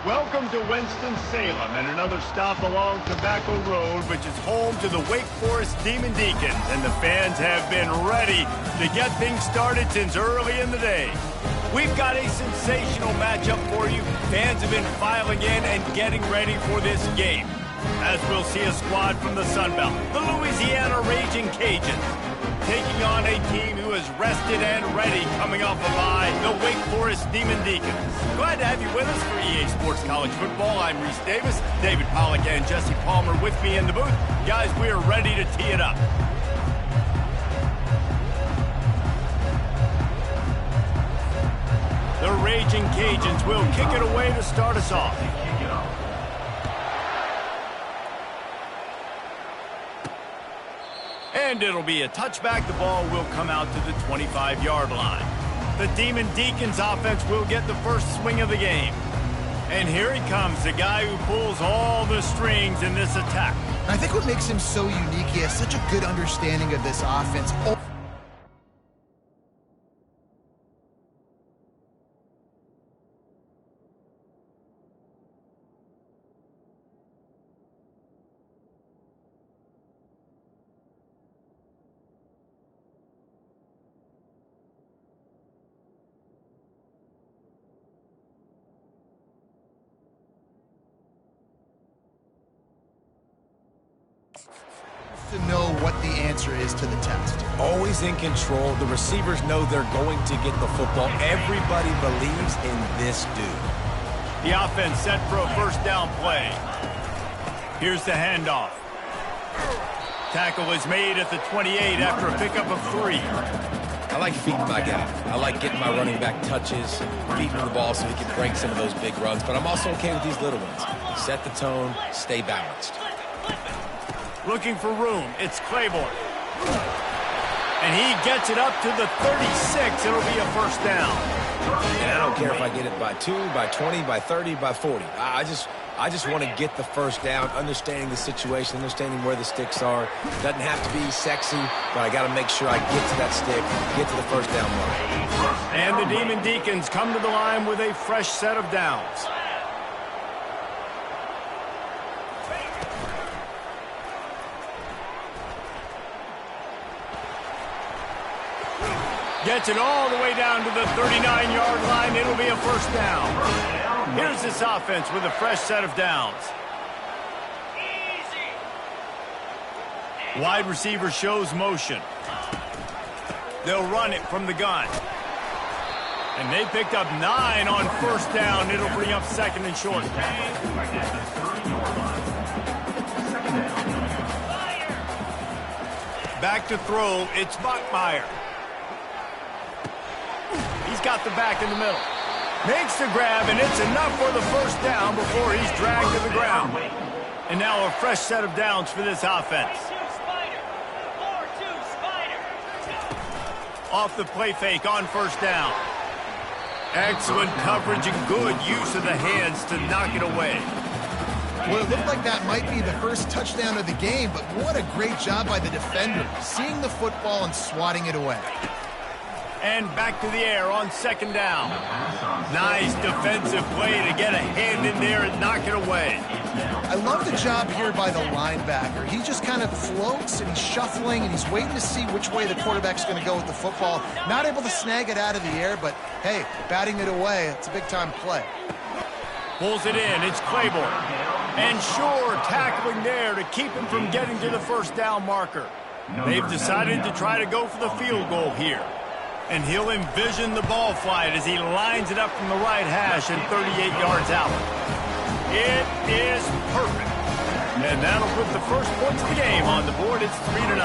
Welcome to Winston-Salem and another stop along Tobacco Road, which is home to the Wake Forest Demon Deacons, and the fans have been ready to get things started since early in the day. We've got a sensational matchup for you. Fans have been filing in and getting ready for this game, as we'll see a squad from the Sun Belt, the Louisiana Raging Cajuns, taking on a team who is rested and ready coming off a bye, the Wake Forest Demon Deacons. Glad to have you with us for EA Sports College Football. I'm Reese Davis, David Pollack and Jesse Palmer with me in the booth. Guys, we are ready to tee it up. The Raging Cajuns will kick it away to start us off. And it'll be a touchback. The ball will come out to the 25-yard line. The Demon Deacons offense will get the first swing of the game. And here he comes, the guy who pulls all the strings in this attack. I think what makes him so unique, he has such a good understanding of this offense. To know what the answer is to the test. Always in control. The receivers know they're going to get the football. Everybody believes in this dude. The offense set for a first down play. Here's the handoff. Tackle is made at the 28 after a pickup of 3. I like feeding my guy. I like getting my running back touches, feeding him the ball so he can break some of those big runs. But I'm also okay with these little ones. Set the tone, stay balanced. Looking for room, it's Claiborne. And he gets it up to the 36. It'll be a first down. And I don't care if I get it by 2, by 20, by 30, by 40. I just want to get the first down, understanding the situation, understanding where the sticks are. Doesn't have to be sexy, but I got to make sure I get to that stick, get to the first down mark. And the Demon Deacons come to the line with a fresh set of downs. Gets it all the way down to the 39-yard line. It'll be a first down. Here's this offense with a fresh set of downs. Wide receiver shows motion. They'll run it from the gun. And they picked up 9 on first down. It'll bring up second and short. Back to throw. It's Bachmeier. He's got the back in the middle. Makes the grab, and it's enough for the first down before he's dragged to the ground. And now a fresh set of downs for this offense. Off the play fake on first down. Excellent coverage and good use of the hands to knock it away. Well, it looked like that might be the first touchdown of the game, but what a great job by the defender, seeing the football and swatting it away. And back to the air on second down. Nice defensive play to get a hand in there and knock it away. I love the job here by the linebacker. He just kind of floats and he's shuffling and he's waiting to see which way the quarterback's going to go with the football. Not able to snag it out of the air, but hey, batting it away, it's a big-time play. Pulls it in, it's Claiborne. And sure, tackling there to keep him from getting to the first down marker. They've decided to try to go for the field goal here. And he'll envision the ball flight as he lines it up from the right hash and 38 yards out. It is perfect. And that'll put the first points of the game on the board. It's 3-0.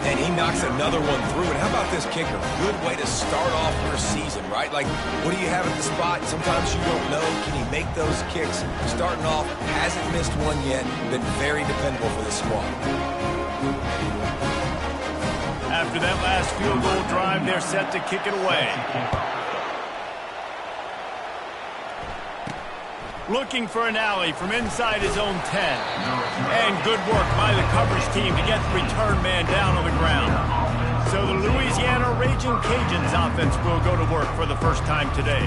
And he knocks another one through. And how about this kicker? Good way to start off your season, right? Like, what do you have at the spot? Sometimes you don't know. Can he make those kicks? Starting off, hasn't missed one yet. Been very dependable for the squad. After that last field goal drive, they're set to kick it away. Looking for an alley from inside his own 10. And good work by the coverage team to get the return man down on the ground. So the Louisiana Raging Cajuns offense will go to work for the first time today.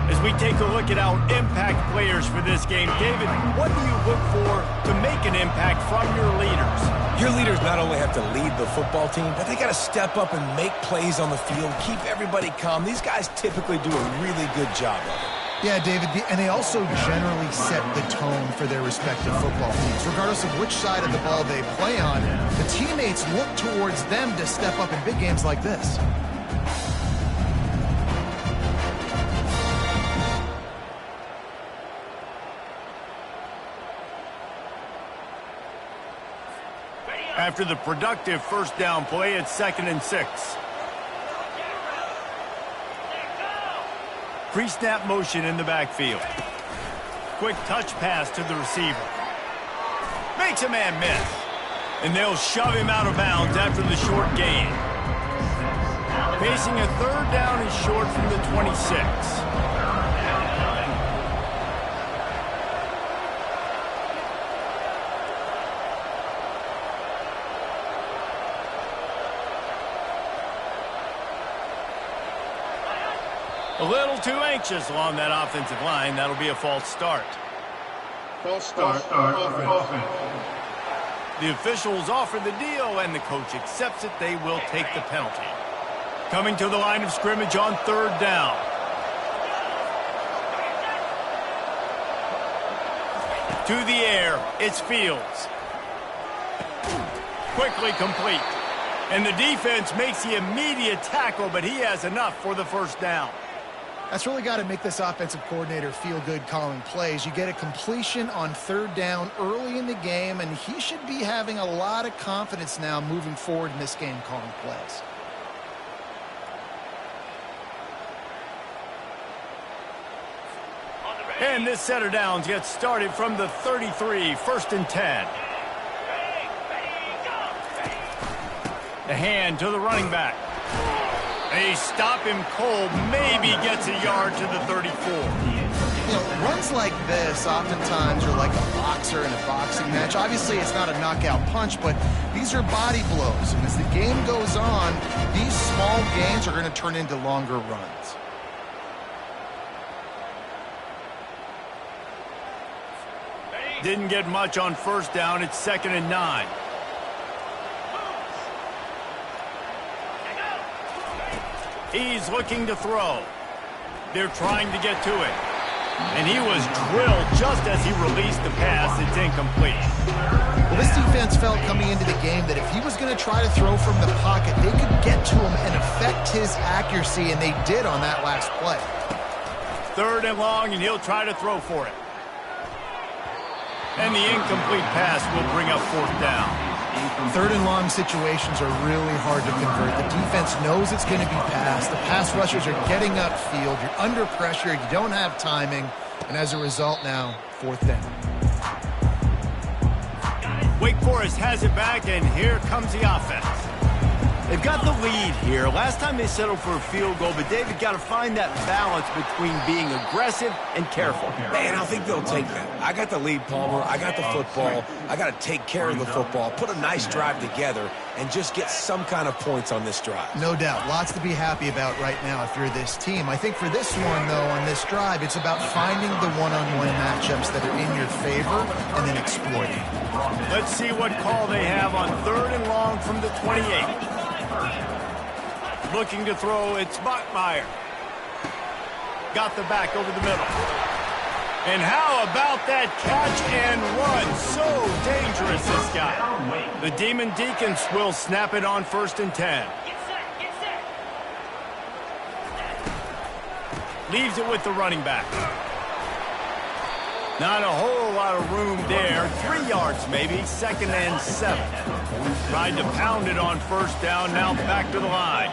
As we take a look at our impact players for this game, David, what do you look for to make an impact from your leaders? Your leaders not only have to lead the football team, but they got to step up and make plays on the field, keep everybody calm. These guys typically do a really good job of it. Yeah, David, and they also generally set the tone for their respective football teams. Regardless of which side of the ball they play on, the teammates look towards them to step up in big games like this. After the productive first down play, it's 2nd and 6. Pre-snap motion in the backfield. Quick touch pass to the receiver. Makes a man miss. And they'll shove him out of bounds after the short gain. Facing a 3rd down and short from the 26. A little too anxious along that offensive line. That'll be a false start. False start. Offense. The officials offer the deal, and the coach accepts it. They will take the penalty. Coming to the line of scrimmage on 3rd down. To the air, it's Fields. Quickly complete. And the defense makes the immediate tackle, but he has enough for the first down. That's really got to make this offensive coordinator feel good calling plays. You get a completion on 3rd down early in the game, and he should be having a lot of confidence now moving forward in this game calling plays. And this set of downs gets started from the 33, 1st and 10. The hand to the running back. They stop him cold, maybe gets a yard to the 34. You know, runs like this oftentimes are like a boxer in a boxing match. Obviously, it's not a knockout punch, but these are body blows. And as the game goes on, these small gains are going to turn into longer runs. Didn't get much on 1st down. It's 2nd and 9. He's looking to throw. They're trying to get to it. And he was drilled just as he released the pass. It's incomplete. Well, this defense felt coming into the game that if he was going to try to throw from the pocket, they could get to him and affect his accuracy, and they did on that last play. 3rd and long, and he'll try to throw for it. And the incomplete pass will bring up 4th down. 3rd and long situations are really hard to convert. The defense knows it's going to be passed. The pass rushers are getting upfield. You're under pressure. You don't have timing. And as a result now, 4th down. Wake Forest has it back, and here comes the offense. They've got the lead here. Last time they settled for a field goal, but David got to find that balance between being aggressive and careful. Man, I think they'll take that. I got the lead, Palmer. I got the football. I got to take care of the football, put a nice drive together, and just get some kind of points on this drive. No doubt. Lots to be happy about right now if you're this team. I think for this one, though, on this drive, it's about finding the one-on-one matchups that are in your favor and then exploiting. Let's see what call they have on 3rd and long from the 28. Looking to throw, it's Bachmeier. Got the back over the middle. And how about that catch and run? So dangerous, this guy. The Demon Deacons will snap it on 1st and 10. Leaves it with the running back. Not a whole lot of room there. 3 yards maybe, 2nd and 7. Tried to pound it on 1st down, now back to the line.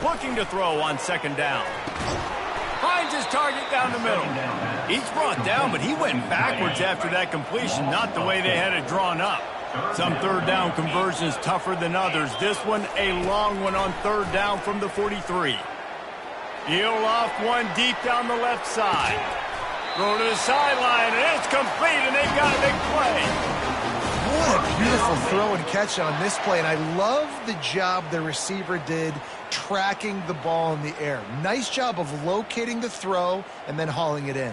Looking to throw on 2nd down. Finds his target down the middle. He's brought down, but he went backwards after that completion, not the way they had it drawn up. Some 3rd down conversions tougher than others. This one, a long one on 3rd down from the 43. He'll off one deep down the left side. Throw to the sideline, and it's complete, and they've got a big play. What a beautiful throw and catch on this play, and I love the job the receiver did tracking the ball in the air. Nice job of locating the throw and then hauling it in.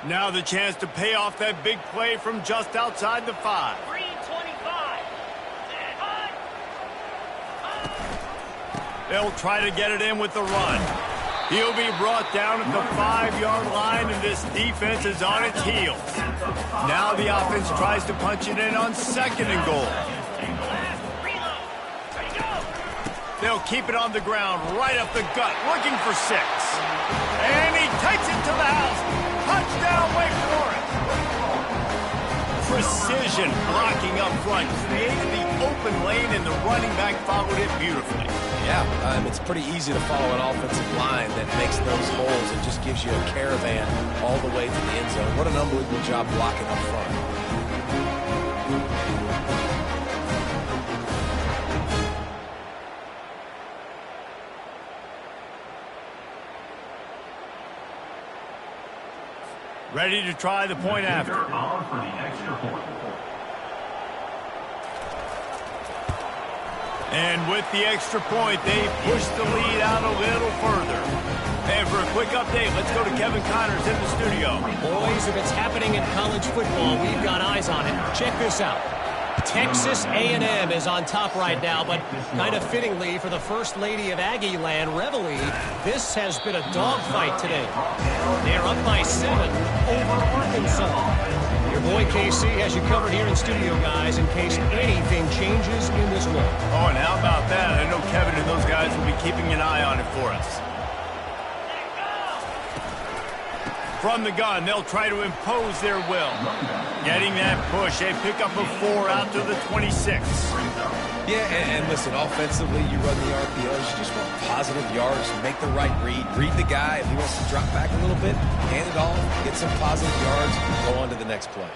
Now the chance to pay off that big play from just outside the 5. 325. They'll try to get it in with the run. He'll be brought down at the 5-yard line, and this defense is on its heels. Now the offense tries to punch it in on 2nd and goal. They'll keep it on the ground right up the gut, looking for 6. And he takes it to the house. Touchdown, Wake Forest. Precision blocking up front, created the open lane, and the running back followed it beautifully. Yeah, it's pretty easy to follow an offensive line that makes those holes and just gives you a caravan all the way to the end zone. What an unbelievable job blocking up front. Ready to try the point after. And with the extra point, they push the lead out a little further. And for a quick update, let's go to Kevin Connors in the studio. Boys, if it's happening in college football, we've got eyes on it. Check this out. Texas A&M is on top right now, but kind of fittingly for the First Lady of Aggie Land, Reveille, this has been a dogfight today. They're up by 7 over Arkansas. Your boy KC has you covered here in studio, guys, in case anything changes in this one. Oh, and how about that? I know Kevin and those guys will be keeping an eye on it for us. From the gun, they'll try to impose their will. Getting that push, a pickup of 4 out to the 26. Yeah, and listen, offensively, you run the RPOs, you just want positive yards, make the right read. Read the guy. If he wants to drop back a little bit, hand it off, get some positive yards, go on to the next play.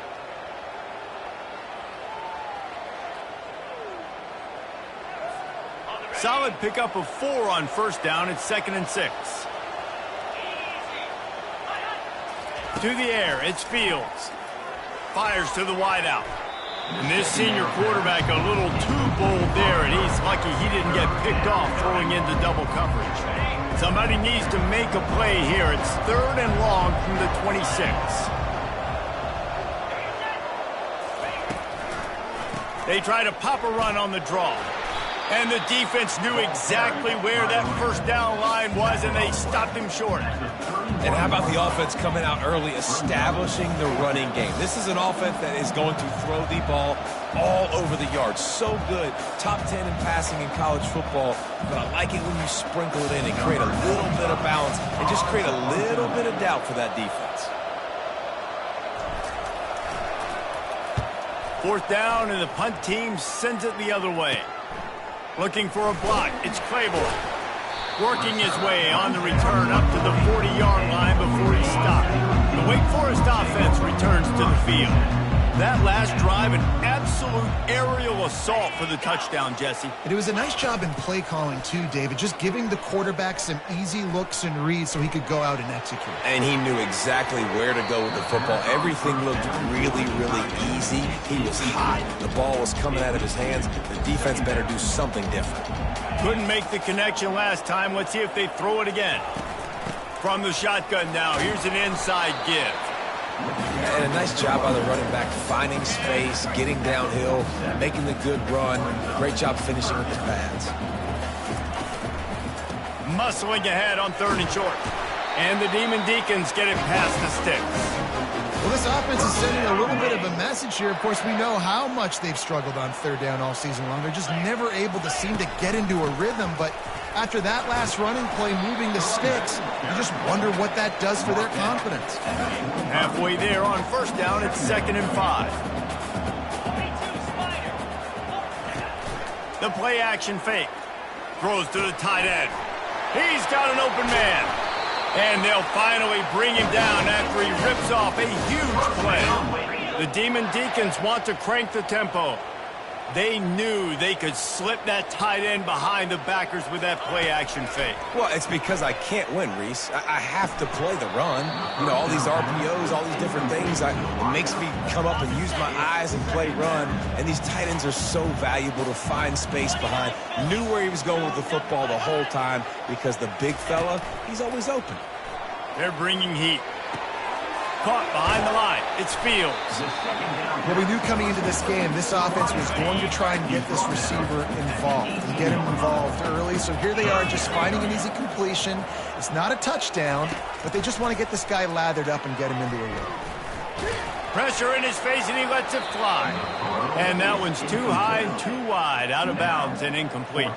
Solid pickup of 4 on 1st down. It's 2nd and 6. To the air, it's Fields. Fires to the wideout. And this senior quarterback a little too bold there, and he's lucky he didn't get picked off throwing into double coverage. Somebody needs to make a play here. It's 3rd and long from the 26. They try to pop a run on the draw. And the defense knew exactly where that 1st down line was, and they stopped him short. And how about the offense coming out early, establishing the running game? This is an offense that is going to throw the ball all over the yard. So good. Top 10 in passing in college football. But I like it when you sprinkle it in and create a little bit of balance and just create a little bit of doubt for that defense. 4th down, and the punt team sends it the other way. Looking for a block. It's Claiborne. Working his way on the return up to the 40-yard line before he stopped. The Wake Forest offense returns to the field. That last drive, an absolute aerial assault for the touchdown, Jesse. And it was a nice job in play calling, too, David, just giving the quarterback some easy looks and reads so he could go out and execute. And he knew exactly where to go with the football. Everything looked really, really easy. He was hot. The ball was coming out of his hands. The defense better do something different. Couldn't make the connection last time. Let's see if they throw it again. From the shotgun now, here's an inside give. And a nice job by the running back, finding space, getting downhill, making the good run. Great job finishing with the pads. Muscling ahead on 3rd and short. And the Demon Deacons get it past the sticks. Well, this offense is sending a little bit of a message here. Of course, we know how much they've struggled on 3rd down all season long. They're just never able to seem to get into a rhythm, but after that last running play moving the sticks, you just wonder what that does for their confidence. Halfway there on 1st down, it's 2nd and 5. The play action fake. Throws to the tight end. He's got an open man. And they'll finally bring him down after he rips off a huge play. The Demon Deacons want to crank the tempo. They knew they could slip that tight end behind the backers with that play-action fake. Well, it's because I can't win, Reese. I have to play the run. You know, all these RPOs, all these different things, it makes me come up and use my eyes and play run. And these tight ends are so valuable to find space behind. Knew where he was going with the football the whole time because the big fella, he's always open. They're bringing heat. Caught behind the line. It's Fields. Well, we knew coming into this game, this offense was going to try and get this receiver involved and get him involved early. So here they are just finding an easy completion. It's not a touchdown, but they just want to get this guy lathered up and get him into a rhythm. Pressure in his face, and he lets it fly. And that one's too high and too wide, out of bounds and incomplete.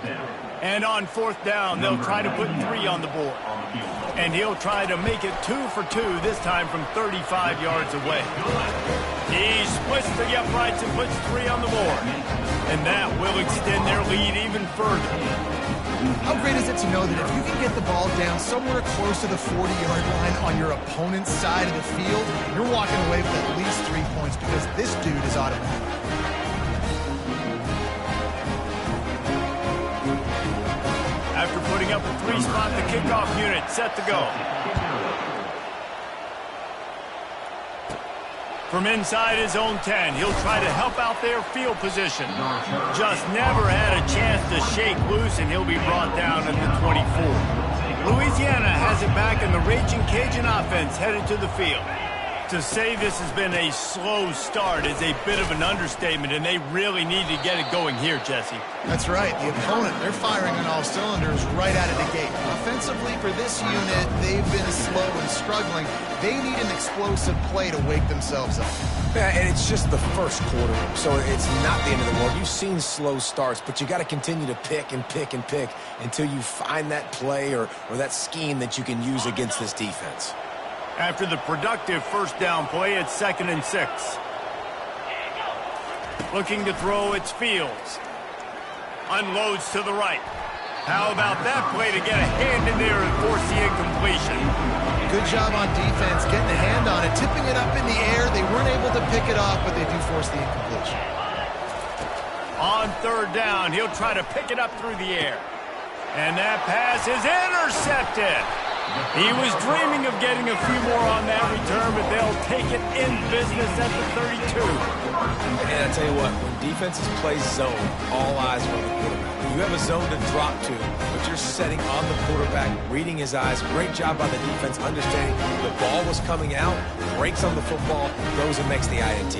And on fourth down, they'll try to put 3 on the board. And he'll try to make it 2 for 2, this time from 35 yards away. He splits the uprights and puts 3 on the board. And that will extend their lead even further. How great is it to know that if you can get the ball down somewhere close to the 40-yard line on your opponent's side of the field, you're walking away with at least 3 points because this dude is automatic. After putting up a 3-spot, the kickoff unit set to go. From inside his own 10, he'll try to help out their field position. Just never had a chance to shake loose, and he'll be brought down at the 24. Louisiana has it back, and the Raging Cajun offense headed to the field. To say this has been a slow start is a bit of an understatement, and they really need to get it going here, Jesse. That's right. The opponent, they're firing on all cylinders right out of the gate. Offensively, for this unit, they've been slow and struggling. They need an explosive play to wake themselves up. Yeah, and it's just the first quarter, so it's not the end of the world. You've seen slow starts, but you got to continue to pick and pick and pick until you find that play or that scheme that you can use against this defense. After the productive first down play, it's 2nd and 6. Looking to throw, it's Fields. Unloads to the right. How about that play to get a hand in there and force the incompletion? Good job on defense, getting a hand on it, tipping it up in the air. They weren't able to pick it off, but they do force the incompletion. On 3rd down, he'll try to pick it up through the air. And that pass is intercepted. He was dreaming of getting a few more on that return, but they'll take it in business at the 32. And I tell you what, when defenses play zone, all eyes are on the quarterback. You have a zone to drop to, but you're setting on the quarterback, reading his eyes. Great job by the defense, understanding the ball was coming out, breaks on the football, goes and makes the INT.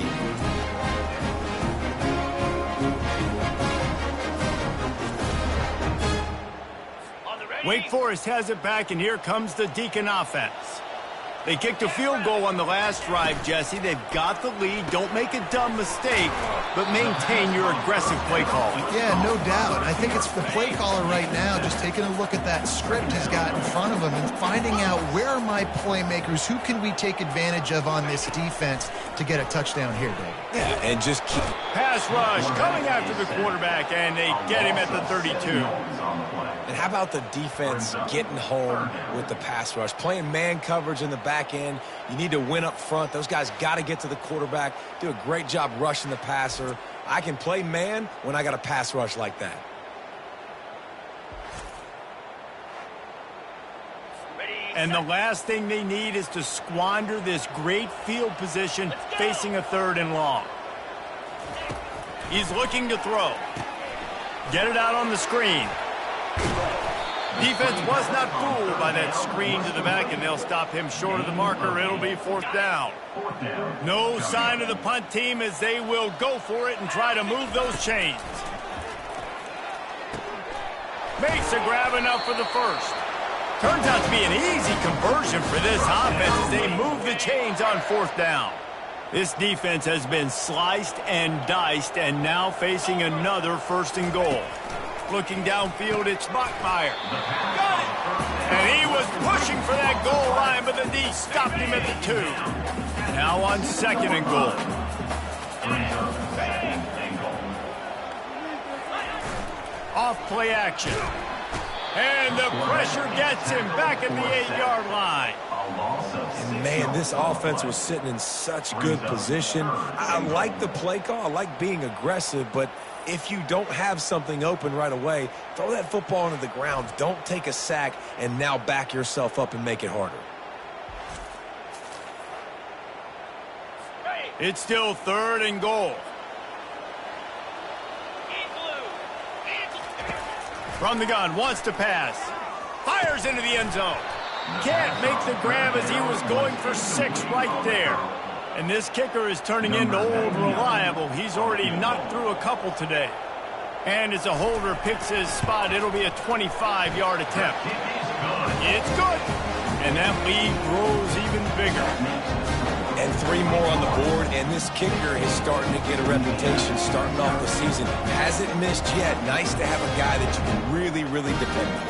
Wake Forest has it back, and here comes the Deacon offense. They kicked a field goal on the last drive, Jesse. They've got the lead. Don't make a dumb mistake, but maintain your aggressive play calling. Yeah, no doubt. I think it's the play caller right now just taking a look at that script he's got in front of him and finding out where are my playmakers, who can we take advantage of on this defense to get a touchdown here, Dave. Yeah, and just keep... Pass rush coming after the quarterback, and they get him at the 32. And how about the defense getting home with the pass rush? Playing man coverage in the back end. You need to win up front. Those guys got to get to the quarterback. Do a great job rushing the passer. I can play man when I got a pass rush like that. And the last thing they need is to squander this great field position facing a 3rd and long. He's looking to throw. Get it out on the screen. Defense was not fooled by that screen to the back, and they'll stop him short of the marker. It'll be 4th down. No sign of the punt team as they will go for it and try to move those chains. Makes a grab enough for the first. Turns out to be an easy conversion for this offense as they move the chains on 4th down. This defense has been sliced and diced and now facing another 1st and goal. Looking downfield, it's Bachmeier. Got it! And he was pushing for that goal line, but the D stopped him at the 2. Now on 2nd and goal. Off play action. And the pressure gets him back at the 8-yard line. And man, this offense was sitting in such good position. I like the play call. I like being aggressive, but if you don't have something open right away, throw that football into the ground. Don't take a sack and now back yourself up and make it harder. It's still 3rd and goal. From the gun, wants to pass. Fires into the end zone. Can't make the grab as he was going for 6 right there. And this kicker is turning into old reliable. He's already knocked through a couple today. And as a holder picks his spot, it'll be a 25-yard attempt. It's good. And that lead grows even bigger. And 3 more on the board, and this kicker is starting to get a reputation starting off the season. Hasn't missed yet. Nice to have a guy that you can really, really depend on.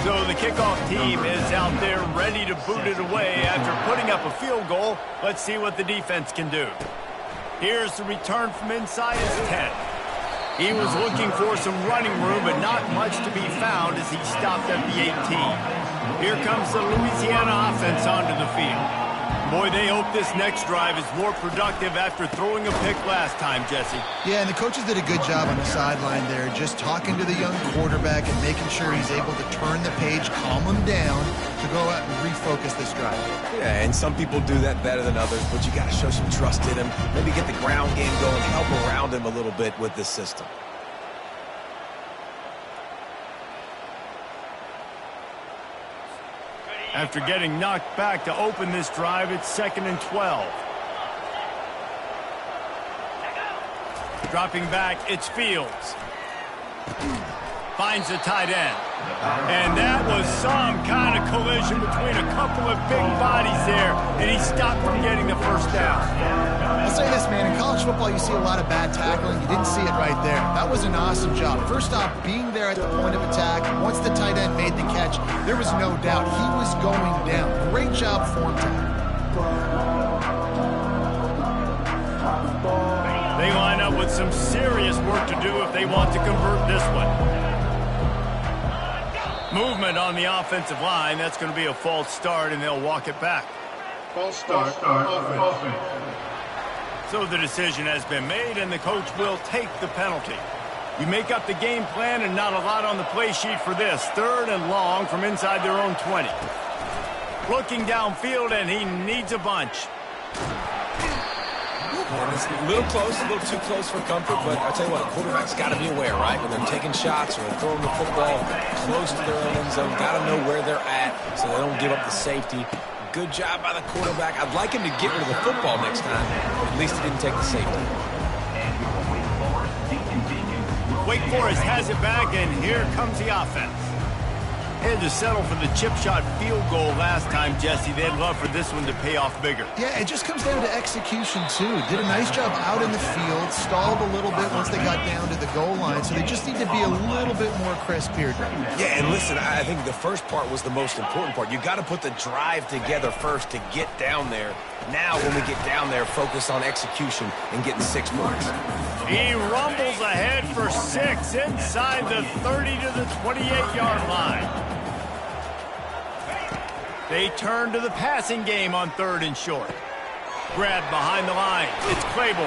So the kickoff team is out there ready to boot it away after putting up a field goal. Let's see what the defense can do. Here's the return from inside his 10. He was looking for some running room, but not much to be found as he stopped at the 18. Here comes the Louisiana offense onto the field. Boy, they hope this next drive is more productive after throwing a pick last time, Jesse. Yeah, and the coaches did a good job on the sideline there, just talking to the young quarterback and making sure he's able to turn the page, calm him down, to go out and refocus this drive. Yeah, and some people do that better than others, but you got to show some trust in him. Maybe get the ground game going, help around him a little bit with this system. After getting knocked back to open this drive, it's 2nd and 12. Dropping back, it's Fields. Finds the tight end. And that was some kind of collision between a couple of big bodies there, and he stopped from getting the first down. I'll say this, man, in college football you see a lot of bad tackling. You didn't see it right there. That was an awesome job. First off, being there at the point of attack. Once the tight end made the catch, there was no doubt he was going down. Great job form tackle. They line up with some serious work to do if they want to convert this one. Movement on the offensive line. That's going to be a false start, and they'll walk it back. False start, offense. So the decision has been made, and the coach will take the penalty. You make up the game plan, and not a lot on the play sheet for this. 3rd and long from inside their own 20. Looking downfield, and he needs a bunch. And it's a little close, a little too close for comfort, but I'll tell you what, quarterback's got to be aware, right? When they're taking shots or they're throwing the football close to their own end zone, got to know where they're at so they don't give up the safety. Good job by the quarterback. I'd like him to get rid of the football next time, but at least he didn't take the safety. Wake Forest has it back, and here comes the offense. Had to settle for the chip shot field goal last time, Jesse. They'd love for this one to pay off bigger. Yeah, it just comes down to execution, too. Did a nice job out in the field, stalled a little bit once they got down to the goal line, so they just need to be a little bit more crisp here. Yeah, and listen, I think the first part was the most important part. You got to put the drive together first to get down there. Now, when we get down there, focus on execution and getting 6 points. He rumbles ahead for 6 inside the 30 to the 28-yard line. They turn to the passing game on 3rd and short. Grabbed behind the line. It's Claiborne.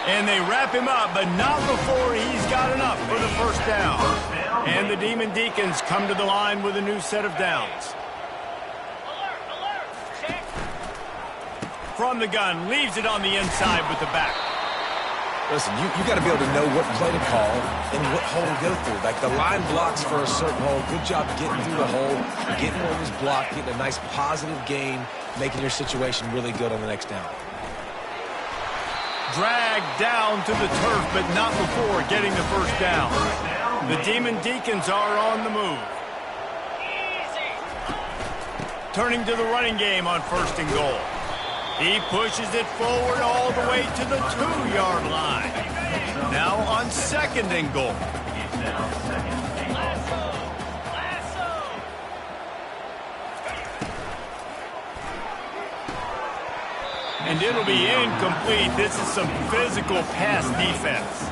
And they wrap him up, but not before he's got enough for the first down. And the Demon Deacons come to the line with a new set of downs. From the gun, leaves it on the inside with the back. Listen, you got to be able to know what play to call and what hole to go through. Like the line blocks for a certain hole. Good job getting through the hole, getting where it was blocked, getting a nice positive gain, making your situation really good on the next down. Dragged down to the turf, but not before getting the first down. The Demon Deacons are on the move. Turning to the running game on 1st and goal. He pushes it forward all the way to the 2-yard line. Now on 2nd and goal. And And it'll be incomplete. This is some physical pass defense.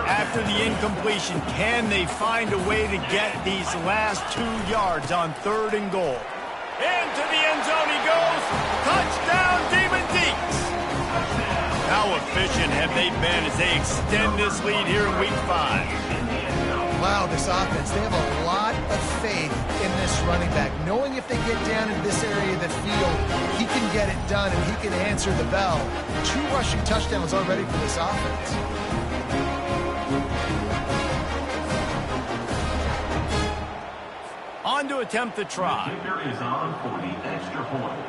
After the incompletion, can they find a way to get these last 2 yards on 3rd and goal? Into the end zone he goes. Touchdown, Demon Deacs. How efficient have they been as they extend this lead here in Week 5? Wow, this offense, they have a lot of faith in this running back. Knowing if they get down in this area of the field, he can get it done and he can answer the bell. 2 rushing touchdowns already for this offense. On to attempt the try. The kicker is on for the extra point.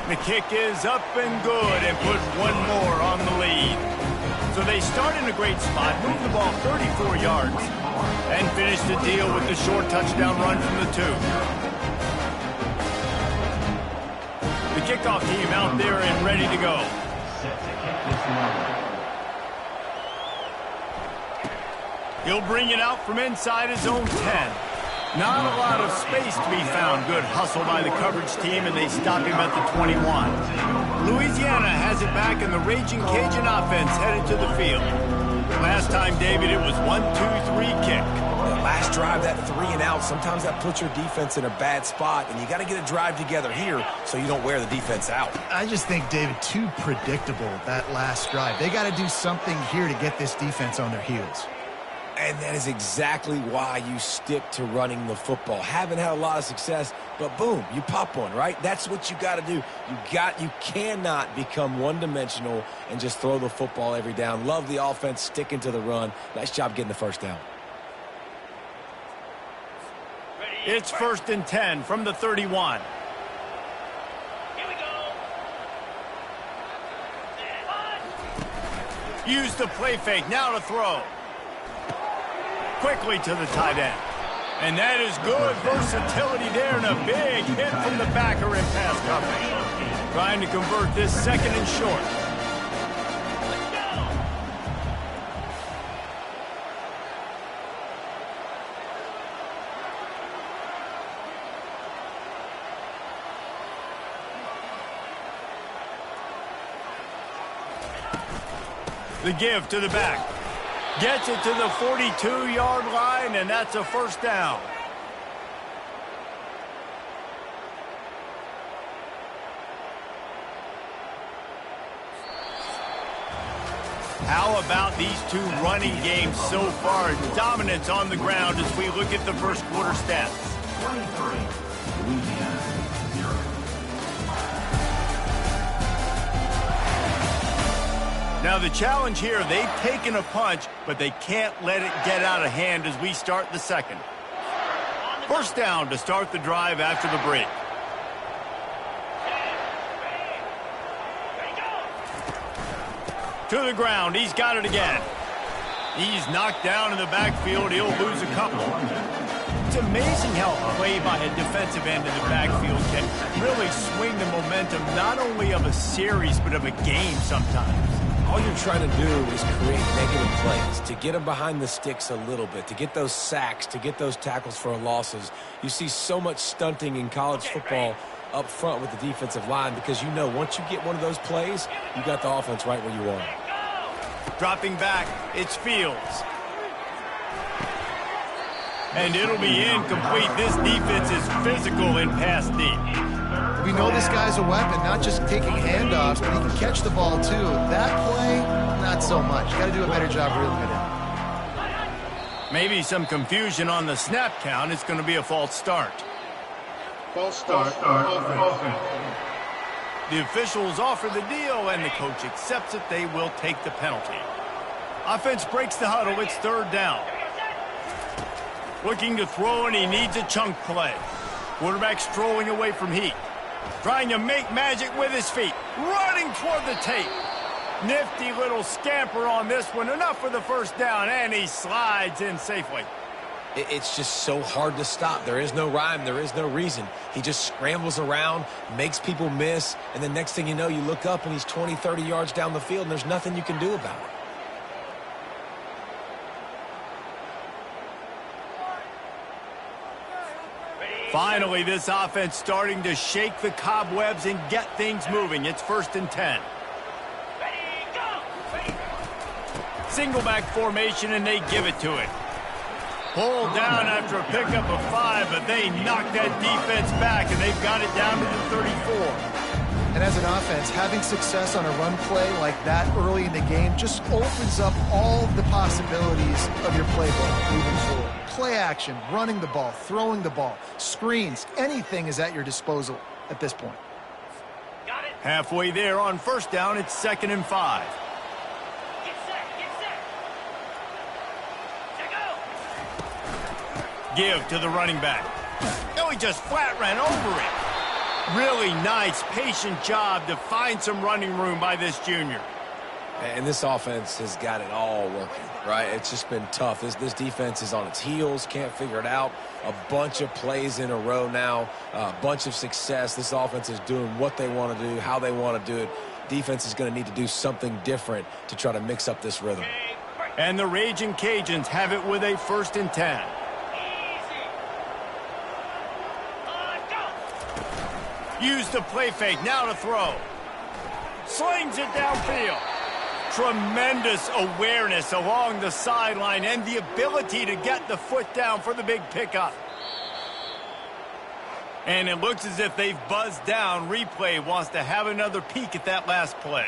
The kick is up and good and put 1 more on the lead. So they start in a great spot, move the ball 34 yards, and finish the deal with the short touchdown run from the 2. The kickoff team out there and ready to go. Set to kick this one. He'll bring it out from inside his own 10. Not a lot of space to be found. Good hustle by the coverage team, and they stop him at the 21. Louisiana has it back, and the Raging Cajun offense headed to the field. Last time, David, it was 1-2-3 kick. That last drive, that 3 and out, sometimes that puts your defense in a bad spot, and you got to get a drive together here so you don't wear the defense out. I just think, David, too predictable, that last drive. They got to do something here to get this defense on their heels. And that is exactly why you stick to running the football. Haven't had a lot of success, but boom, you pop one, right? That's what you got to do. You cannot become one-dimensional and just throw the football every down. Love the offense sticking to the run. Nice job getting the first down. It's 1st and 10 from the 31. Here we go. Use the play fake, now to throw. Quickly to the tight end. And that is good versatility there and a big hit from the backer in pass coverage. Trying to convert this 2nd and short. The give to the back. Gets it to the 42-yard line, and that's a 1st down. How about these 2 running games so far? Dominance on the ground as we look at the first quarter stats. 23, Louisiana, 0. Now the challenge here, they've taken a punch, but they can't let it get out of hand as we start the 2nd. 1st down to start the drive after the break. To the ground, he's got it again. He's knocked down in the backfield, he'll lose a couple. It's amazing how a play by a defensive end in the backfield can really swing the momentum not only of a series, but of a game sometimes. All you're trying to do is create negative plays, to get them behind the sticks a little bit, to get those sacks, to get those tackles for losses. You see so much stunting in college football up front with the defensive line because you know once you get one of those plays, you got the offense right where you want it. Dropping back, it's Fields. And it'll be incomplete. This defense is physical in pass deep. We know this guy's a weapon, not just taking handoffs, but he can catch the ball too. That play, not so much. Got to do a better job reeling it in. Maybe some confusion on the snap count. It's going to be a false start. False start, offense. The officials offer the deal, and the coach accepts it. They will take the penalty. Offense breaks the huddle. It's 3rd down. Looking to throw, and he needs a chunk play. Quarterback strolling away from heat. Trying to make magic with his feet. Running toward the tape. Nifty little scamper on this one. Enough for the 1st down, and he slides in safely. It's just so hard to stop. There is no rhyme. There is no reason. He just scrambles around, makes people miss, and the next thing you know, you look up and he's 20, 30 yards down the field, and there's nothing you can do about it. Finally, this offense starting to shake the cobwebs and get things moving. It's 1st and 10. Single back formation, and they give it to it. Pulled down after a pickup of 5, but they knocked that defense back, and they've got it down to the 34. And as an offense, having success on a run play like that early in the game just opens up all of the possibilities of your playbook moving forward. Play action, running the ball, throwing the ball, screens, anything is at your disposal at this point. Got it. Halfway there on 1st down, it's 2nd and 5. Get set. Go. Give to the running back. No, he just flat ran over it. Really nice, patient job to find some running room by this junior. And this offense has got it all working, right? It's just been tough. This defense is on its heels, can't figure it out. A bunch of plays in a row now, a bunch of success. This offense is doing what they want to do, how they want to do it. Defense is going to need to do something different to try to mix up this rhythm. And the Raging Cajuns have it with a 1st and 10. Use the play fake, now to throw. Slings it downfield. Tremendous awareness along the sideline and the ability to get the foot down for the big pickup. And it looks as if they've buzzed down. Replay wants to have another peek at that last play.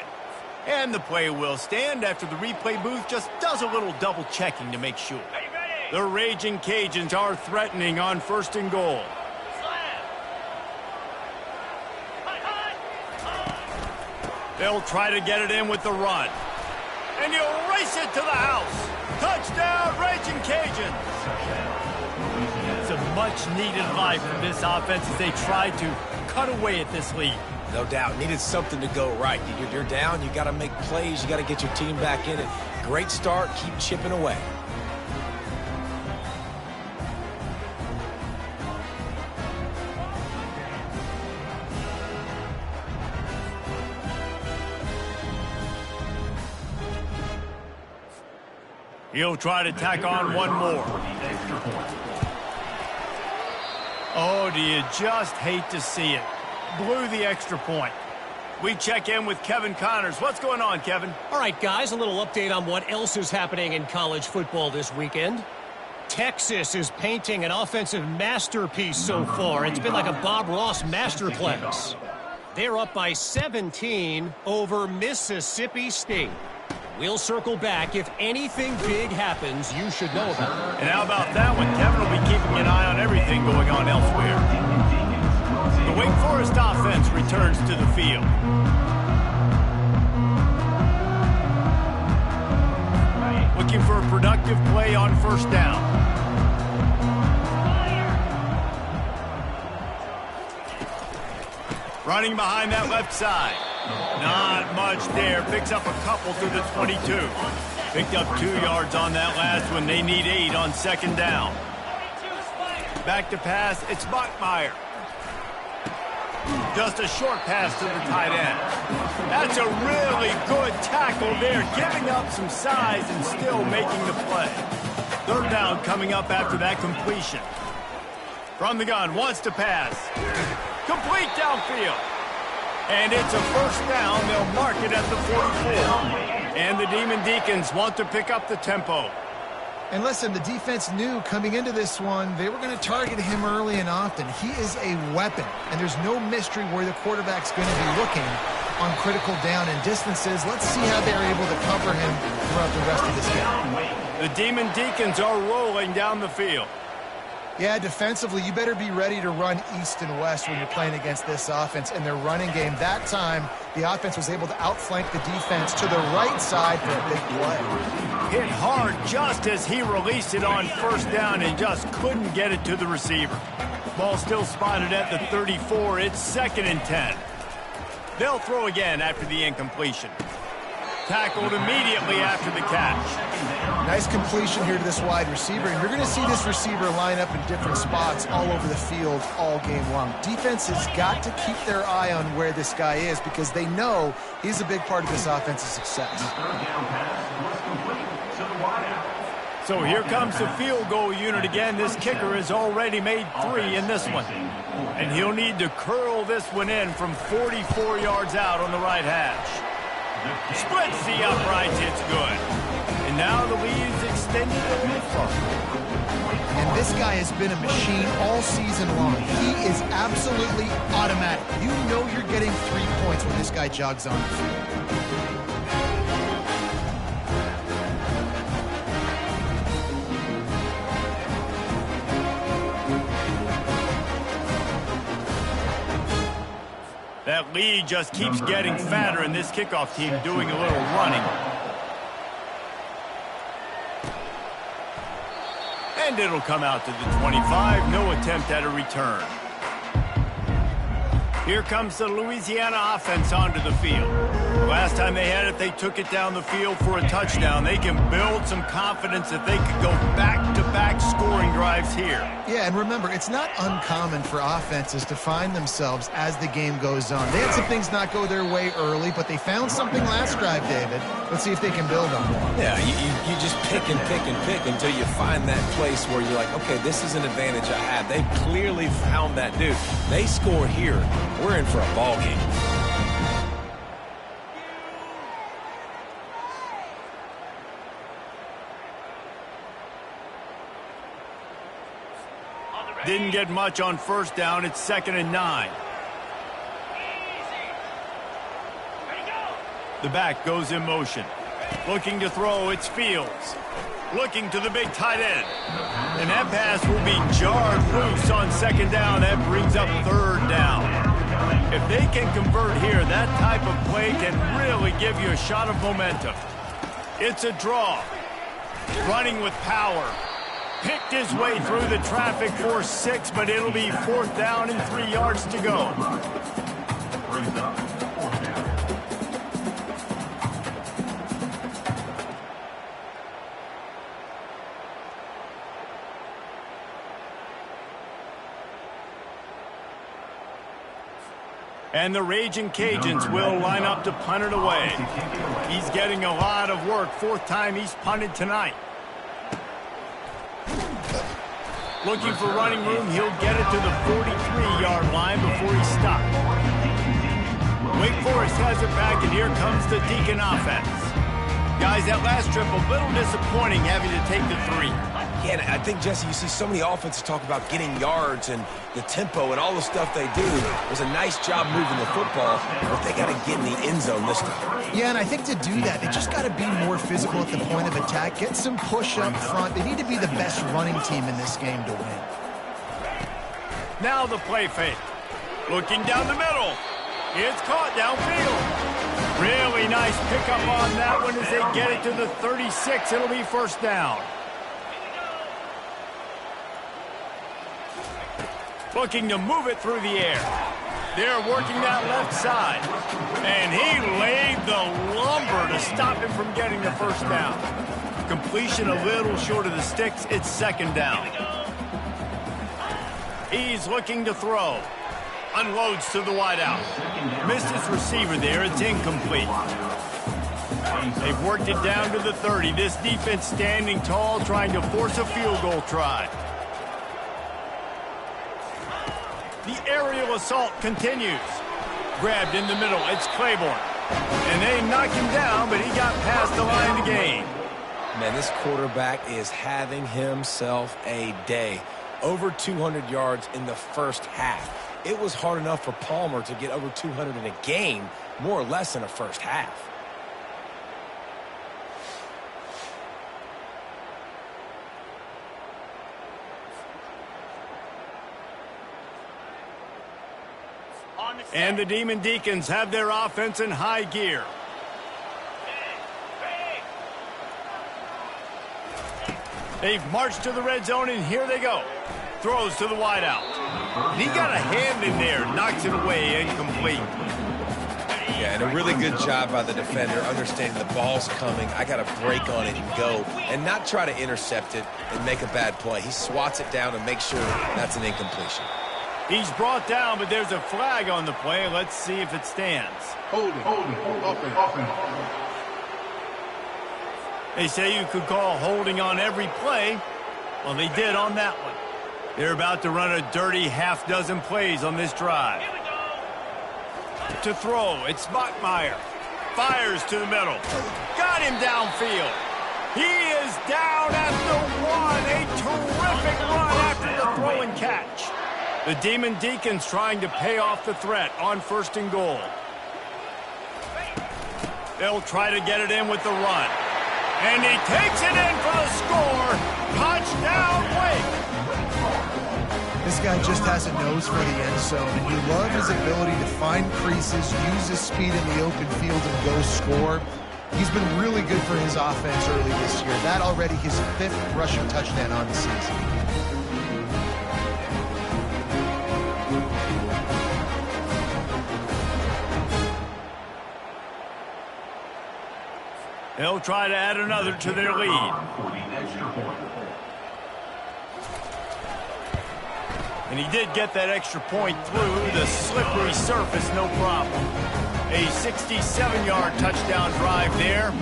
And the play will stand after the replay booth just does a little double checking to make sure. The Raging Cajuns are threatening on 1st and goal. They'll try to get it in with the run. And he'll race it to the house. Touchdown, Raging Cajuns. It's a much-needed life from this offense as they try to cut away at this lead. No doubt. Needed something to go right. You're down. You got to make plays. You got to get your team back in it. Great start. Keep chipping away. He'll try to tack on one more. Oh, do you just hate to see it? Blew the extra point. We check in with Kevin Connors. What's going on, Kevin? All right, guys, a little update on what else is happening in college football this weekend. Texas is painting an offensive masterpiece so far. It's been like a Bob Ross masterclass. They're up by 17 over Mississippi State. We'll circle back. If anything big happens, you should know about it. And how about that one? Kevin will be keeping an eye on everything going on elsewhere. The Wake Forest offense returns to the field. Looking for a productive play on 1st down. Running behind that left side. Not much there. Picks up a couple through the 22. Picked up 2 yards on that last one. They need 8 on 2nd down. Back to pass. It's Bachmeier. Just a short pass to the tight end. That's a really good tackle there. Giving up some size and still making the play. 3rd down coming up after that completion. From the gun. Wants to pass. Complete downfield. And it's a 1st down. They'll mark it at the 44. And the Demon Deacons want to pick up the tempo. And listen, the defense knew coming into this one, they were going to target him early and often. He is a weapon, and there's no mystery where the quarterback's going to be looking on critical down and distances. Let's see how they're able to cover him throughout the rest of this game. The Demon Deacons are rolling down the field. Yeah, defensively, you better be ready to run east and west when you're playing against this offense and their running game. That time, the offense was able to outflank the defense to the right side for a big play. Hit hard just as he released it on 1st down and just couldn't get it to the receiver. Ball still spotted at the 34. It's 2nd and 10. They'll throw again after the incompletion. Tackled immediately after the catch. Nice completion here to this wide receiver, and you're going to see this receiver line up in different spots all over the field all game long. Defense has got to keep their eye on where this guy is because they know he's a big part of this offense's success. So here comes the field goal unit again. This kicker has already made 3 in this one. And he'll need to curl this one in from 44 yards out on the right hash. Splits the uprights, it's good. And now the lead's extended a little further. And this guy has been a machine all season long. He is absolutely automatic. You know you're getting 3 points when this guy jogs on the field. That lead just keeps getting fatter, and this kickoff team doing a little running. And it'll come out to the 25. No attempt at a return. Here comes the Louisiana offense onto the field. Last time they had it, they took it down the field for a touchdown. They can build some confidence that they could go back-to-back scoring drives here. Yeah, and remember, it's not uncommon for offenses to find themselves as the game goes on. They had some things not go their way early, but they found something last drive, David. Let's see if they can build on it. Yeah, you just pick and pick and pick until you find that place where you're like, okay, this is an advantage I have. They clearly found that dude. They score here. We're in for a ball game. Didn't get much on first down. It's 2nd and 9. The back goes in motion. Looking to throw, it's Fields. Looking to the big tight end. And that pass will be jarred loose on 2nd down. That brings up 3rd down. If they can convert here, that type of play can really give you a shot of momentum. It's a draw. Running with power. Picked his way through the traffic for 6, but it'll be 4th down and 3 yards to go. Brings up 4th down. And the Raging Cajuns will line up to punt it away. He's getting a lot of work. 4th time he's punted tonight. Looking for running room. He'll get it to the 43-yard line before he stopped. Wake Forest has it back, and here comes the Deacon offense. Guys, that last trip, a little disappointing having to take the 3. Yeah, and I think, Jesse, you see so many offenses talk about getting yards and the tempo and all the stuff they do. It was a nice job moving the football, but they got to get in the end zone this time. Yeah, and I think to do that, they just got to be more physical at the point of attack, get some push up front. They need to be the best running team in this game to win. Now the play fake. Looking down the middle. It's caught downfield. Really nice pickup on that one as they get it to the 36. It'll be 1st down. Looking to move it through the air. They're working that left side. And he laid the lumber to stop him from getting the 1st down. Completion a little short of the sticks. It's 2nd down. He's looking to throw. Unloads to the wideout. Missed his receiver there. It's incomplete. They've worked it down to the 30. This defense standing tall, trying to force a field goal try. The aerial assault continues. Grabbed in the middle. It's Claiborne. And they knock him down, but he got past the line to gain. Man, this quarterback is having himself a day. Over 200 yards in the 1st half. It was hard enough for Palmer to get over 200 in a game, more or less in a 1st half. And the Demon Deacons have their offense in high gear. They've marched to the red zone, and here they go. Throws to the wideout. And he got a hand in there, knocks it away, incomplete. Yeah, and a really good job by the defender, understanding the ball's coming. I got to break on it and go, and not try to intercept it and make a bad play. He swats it down and makes sure that's an incompletion. He's brought down, but there's a flag on the play. Let's see if it stands. Holding. Offense. They say you could call holding on every play. Well, they did on that one. They're about to run a dirty half-dozen plays on this drive. To throw, it's Bachmeier. Fires to the middle. Got him downfield. He is down at the one. A terrific run after the throw and catch. The Demon Deacons trying to pay off the threat on 1st and goal. They'll try to get it in with the run. And he takes it in for the score. Touchdown, Wake. This guy just has a nose for the end zone, and you love his ability to find creases, use his speed in the open field, and go score. He's been really good for his offense early this year. That already his 5th rushing touchdown on the season. They'll try to add another to their lead. And he did get that extra point through the slippery surface, no problem. A 67-yard touchdown drive there,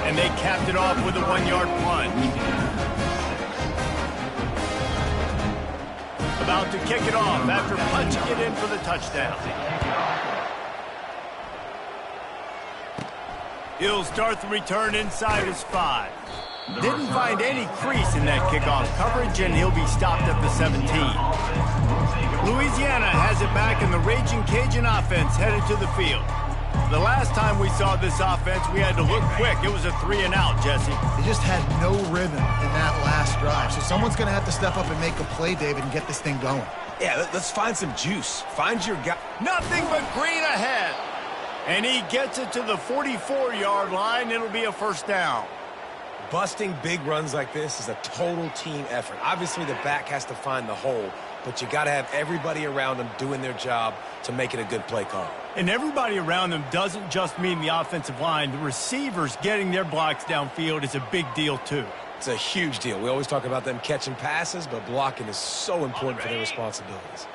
and they capped it off with a 1-yard plunge. About to kick it off after punching it in for the touchdown. He'll start the return inside his 5. Didn't find any crease in that kickoff coverage, and he'll be stopped at the 17. Louisiana has it back, and the Raging Cajun offense headed to the field. The last time we saw this offense, we had to look quick. It was a 3-and-out, Jesse. They just had no rhythm in that last drive, so someone's going to have to step up and make a play, David, and get this thing going. Yeah, let's find some juice. Find your guy. Nothing but green ahead. And he gets it to the 44-yard line. It'll be a 1st down. Busting big runs like this is a total team effort. Obviously, the back has to find the hole, but you got to have everybody around them doing their job to make it a good play call. And everybody around them doesn't just mean the offensive line. The receivers getting their blocks downfield is a big deal, too. It's a huge deal. We always talk about them catching passes, but blocking is so important for their responsibilities.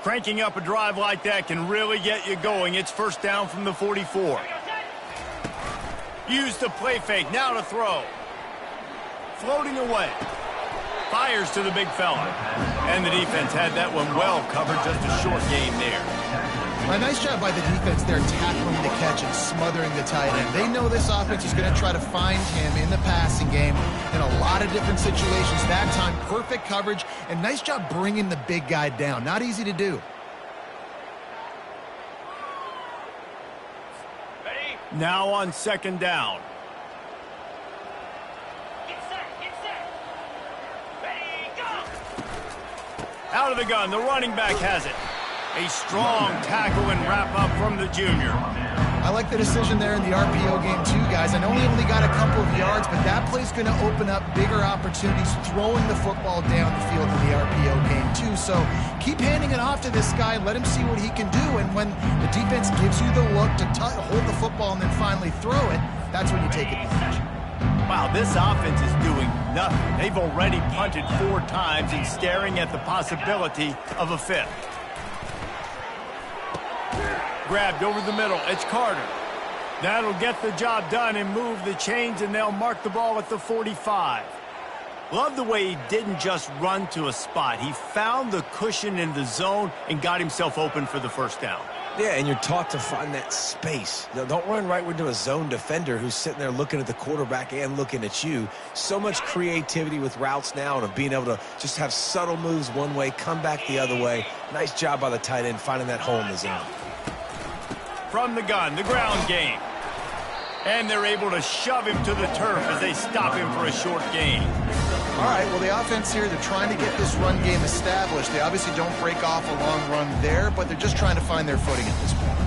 Cranking up a drive like that can really get you going. It's 1st down from the 44. Use the play fake. Now to throw. Floating away. Fires to the big fella. And the defense had that one well covered. Just a short game there. A nice job by the defense there, tackling the catch and smothering the tight end. They know this offense is going to try to find him in the passing game in a lot of different situations. That time, perfect coverage, and nice job bringing the big guy down. Not easy to do. Ready? Now on 2nd down. Get set. Get set. Ready, go. Out of the gun. The running back has it. A strong tackle and wrap-up from the junior. I like the decision there in the RPO game too, guys. I know he only got a couple of yards, but that play's going to open up bigger opportunities throwing the football down the field in the RPO game too. So keep handing it off to this guy. Let him see what he can do. And when the defense gives you the look to hold the football and then finally throw it, that's when you take advantage. Wow, this offense is doing nothing. They've already punted 4 times and staring at the possibility of a 5th. Grabbed over the middle. It's Carter. That'll get the job done and move the chains, and they'll mark the ball at the 45. Love the way he didn't just run to a spot. He found the cushion in the zone and got himself open for the 1st down. Yeah, and you're taught to find that space. Now, don't run right into a zone defender who's sitting there looking at the quarterback and looking at you. So much creativity with routes now and of being able to just have subtle moves one way, come back the other way. Nice job by the tight end finding that hole in the zone. From the gun, the ground game. And they're able to shove him to the turf as they stop him for a short gain. All right, well, the offense here, they're trying to get this run game established. They obviously don't break off a long run there, but they're just trying to find their footing at this point.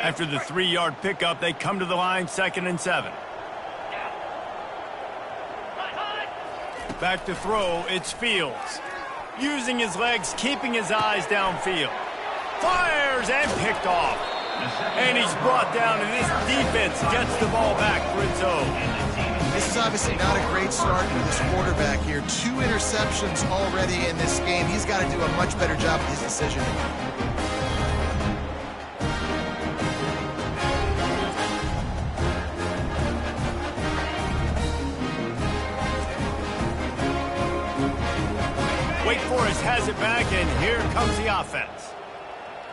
After the 3-yard pickup, they come to the line 2nd and 7. Back to throw, it's Fields. Using his legs, keeping his eyes downfield. Fires and picked off. And he's brought down, and this defense gets the ball back for its own. This is obviously not a great start for this quarterback here. 2 interceptions already in this game. He's got to do a much better job with his decision. Wake Forest has it back, and here comes the offense.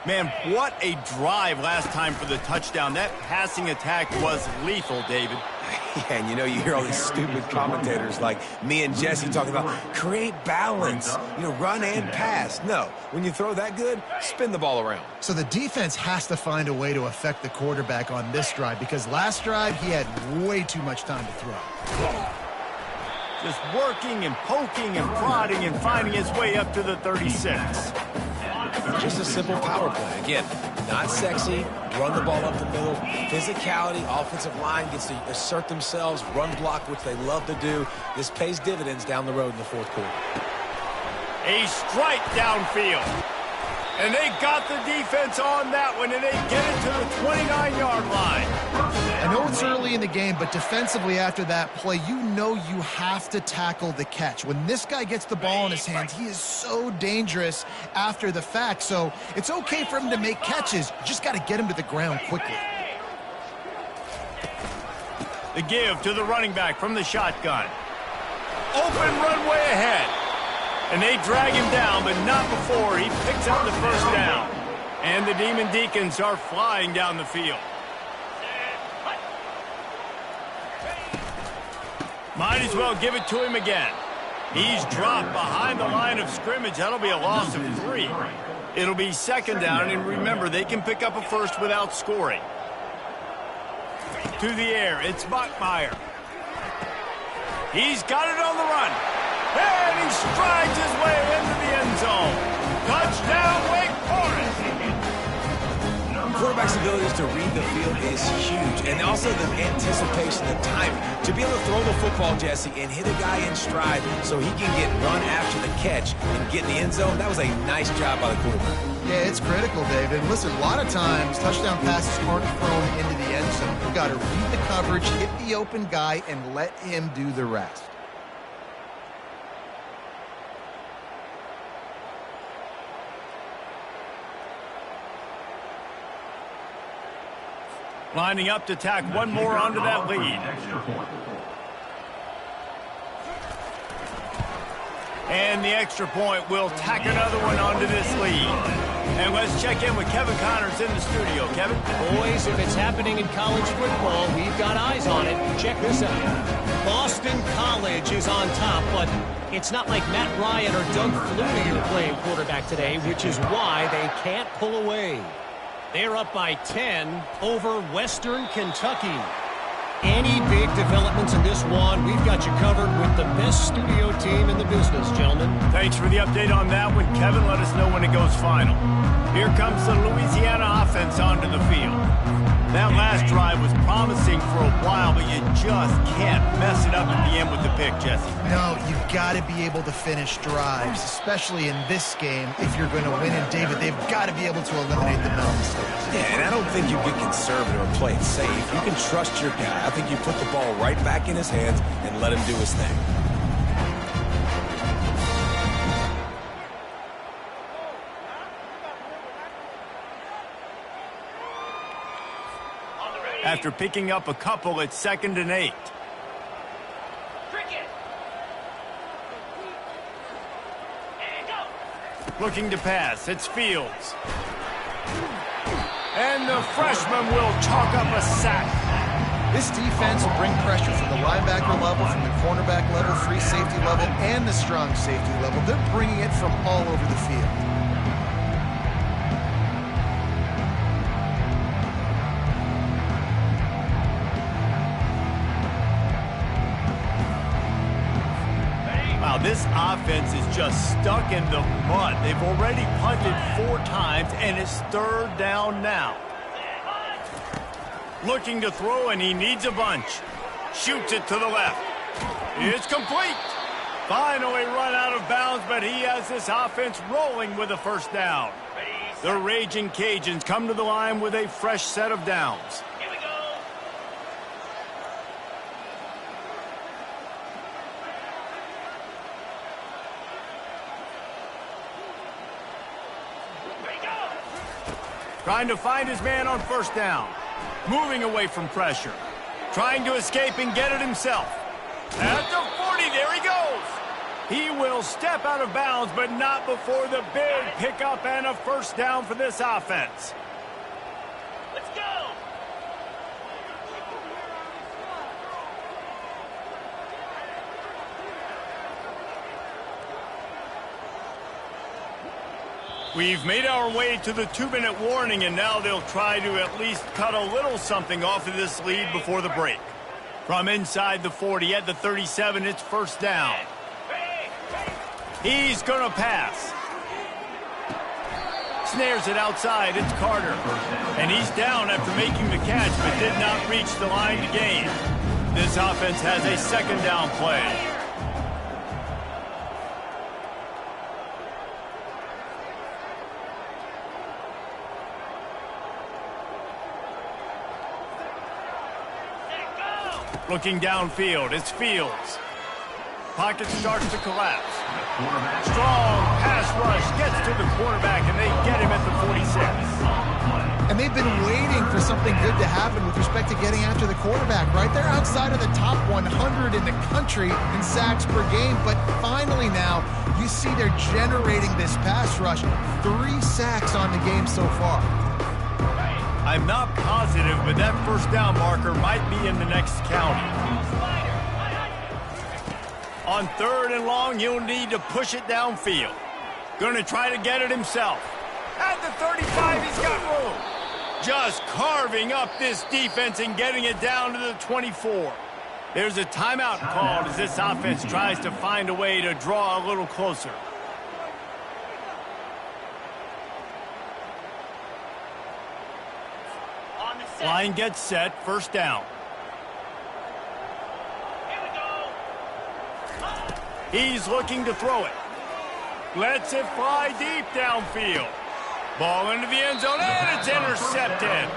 Man, what a drive last time for the touchdown. That passing attack was lethal, David. Yeah, and you hear all these stupid commentators like me and Jesse talking about create balance, run and pass. No, when you throw that good, spin the ball around. So the defense has to find a way to affect the quarterback on this drive, because last drive he had way too much time to throw. Just working and poking and prodding and finding his way up to the 36. Just a simple power play. Again, not sexy, run the ball up the middle. Physicality, offensive line gets to assert themselves, run block, which they love to do. This pays dividends down the road in the fourth quarter. A strike downfield. And they got the defense on that one, and they get it to the 29-yard line. I know it's early in the game, but defensively after that play, you have to tackle the catch. When this guy gets the ball in his hands, he is so dangerous after the fact. So it's okay for him to make catches. You just got to get him to the ground quickly. The give to the running back from the shotgun. Open runway ahead. And they drag him down, but not before he picks up the first down. And the Demon Deacons are flying down the field. Might as well give it to him again. He's dropped behind the line of scrimmage. That'll be a loss of 3. It'll be second down, and remember, they can pick up a first without scoring. To the air, it's Bachmeier. He's got it on the run. And he strides his way into the end zone. Touchdown, Wake Forest. Quarterback's abilities to read the field is huge, and also the anticipation, the timing. To be able to throw the football, Jesse, and hit a guy in stride so he can get run after the catch and get in the end zone, that was a nice job by the quarterback. Yeah, it's critical, David. Listen, a lot of times touchdown passes aren't thrown into the end zone. You've got to read the coverage, hit the open guy, and let him do the rest. Lining up to tack one more onto that lead. And the extra point will tack another one onto this lead. And let's check in with Kevin Connors in the studio. Kevin? Boys, if it's happening in college football, we've got eyes on it. Check this out. Boston College is on top, but it's not like Matt Ryan or Doug Flutie are playing quarterback today, which is why they can't pull away. They're up by 10 over Western Kentucky. Any big developments in this one, we've got you covered with the best studio team in the business, gentlemen. Thanks for the update on that one, Kevin. Let us know when it goes final. Here comes the Louisiana offense onto the field. That last drive was promising for a while, but you just can't mess it up at the end with the pick, Jesse. No, you've got to be able to finish drives, especially in this game. If you're going to win, and David, they've got to be able to eliminate the no mistakes. Yeah, and I don't think you get conservative or play it safe. You can trust your guy. I think you put the ball right back in his hands and let him do his thing. After picking up a couple, it's 2nd and 8. Looking to pass, it's Fields. And the freshman will chalk up a sack. This defense will bring pressure from the linebacker level, from the cornerback level, free safety level, and the strong safety level. They're bringing it from all over the field. Wow, this offense is just stuck in the mud. They've already punted 4 times, and it's 3rd down now. Looking to throw, and he needs a bunch. Shoots it to the left. It's complete. Finally run out of bounds, but he has this offense rolling with a first down. The Raging Cajuns come to the line with a fresh set of downs. Trying to find his man on first down. Moving away from pressure. Trying to escape and get it himself. At the 40, there he goes. He will step out of bounds, but not before the big pickup and a first down for this offense. Let's go. We've made our way to the 2-minute warning, and now they'll try to at least cut a little something off of this lead before the break. From inside the 40 at the 37, it's first down. He's going to pass. Snares it outside, it's Carter. And he's down after making the catch, but did not reach the line to gain. This offense has a second down play. Looking downfield, it's Fields. Pocket starts to collapse. Strong pass rush gets to the quarterback, and they get him at the 46. And they've been waiting for something good to happen with respect to getting after the quarterback, right? They're outside of the top 100 in the country in sacks per game, but finally now you see they're generating this pass rush. 3 sacks on the game so far. I'm not positive, but that first down marker might be in the next county. On 3rd and long, he'll need to push it downfield. Going to try to get it himself. At the 35, he's got room. Just carving up this defense and getting it down to the 24. There's a timeout called as this offense tries to find a way to draw a little closer. Line gets set, first down. Here we go. He's looking to throw it. Lets it fly deep downfield. Ball into the end zone, and it's intercepted.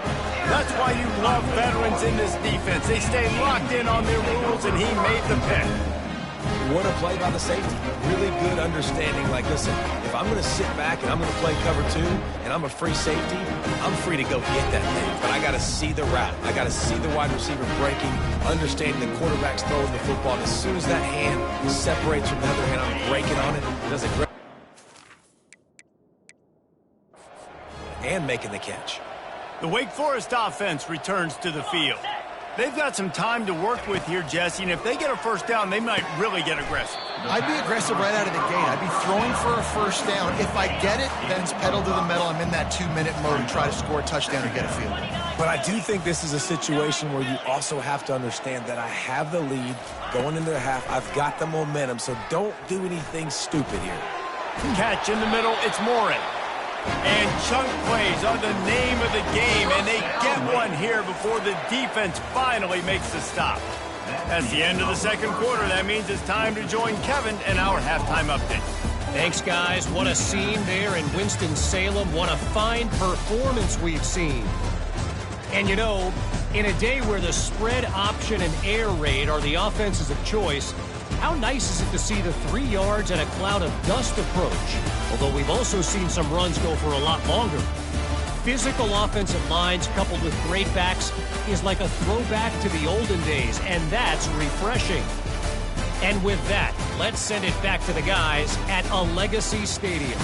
That's why you love veterans in this defense. They stay locked in on their rules, and he made the pick. What a play by the safety. Really good understanding. Like, listen, if I'm going to sit back and I'm going to play cover 2 and I'm a free safety, I'm free to go get that thing. But I got to see the route. I got to see the wide receiver breaking, understanding the quarterback's throwing the football. And as soon as that hand separates from the other hand, I'm breaking on it. Does a great and making the catch. The Wake Forest offense returns to the field. They've got some time to work with here, Jesse, and if they get a first down, they might really get aggressive. I'd be aggressive right out of the gate. I'd be throwing for a first down. If I get it, then it's pedal to the metal. I'm in that 2-minute mode and try to score a touchdown or get a field. But I do think this is a situation where you also have to understand that I have the lead going into the half. I've got the momentum, so don't do anything stupid here. Catch in the middle, it's Morin. And chunk plays are the name of the game, and they get one here before the defense finally makes the stop. That's the end of the second quarter. That means it's time to join Kevin and our halftime update. Thanks, guys. What a scene there in Winston-Salem. What a fine performance we've seen. And, you know, in a day where the spread option and air raid are the offenses of choice, how nice is it to see the 3 yards and a cloud of dust approach? Although we've also seen some runs go for a lot longer. Physical offensive lines coupled with great backs is like a throwback to the olden days, and that's refreshing. And with that, let's send it back to the guys at Allegacy Stadium.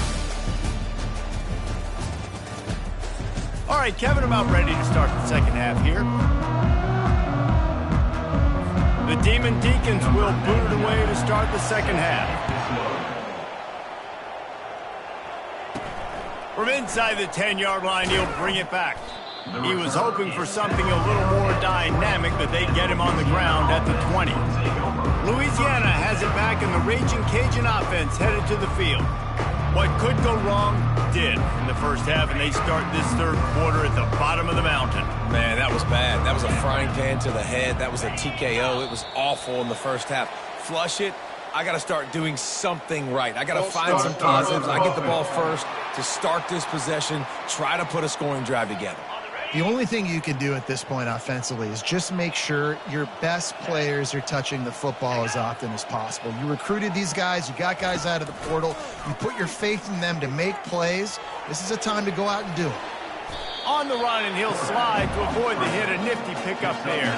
All right, Kevin, about ready to start the second half here. The Demon Deacons will boot it away to start the second half. From inside the 10-yard line, he'll bring it back. He was hoping for something a little more dynamic, but they get him on the ground at the 20. Louisiana has it back, and the Raging Cajun offense headed to the field. What could go wrong did in the first half, and they start this third quarter at the bottom of the mountain. Man, that was bad. That was a frying pan to the head. That was a TKO. It was awful in the first half. Flush it. I got to start doing something right. I got to find some positives. I get the ball first to start this possession, try to put a scoring drive together. The only thing you can do at this point offensively is just make sure your best players are touching the football as often as possible. You recruited these guys. You got guys out of the portal. You put your faith in them to make plays. This is a time to go out and do it. On the run, and he'll slide to avoid the hit. A nifty pickup there.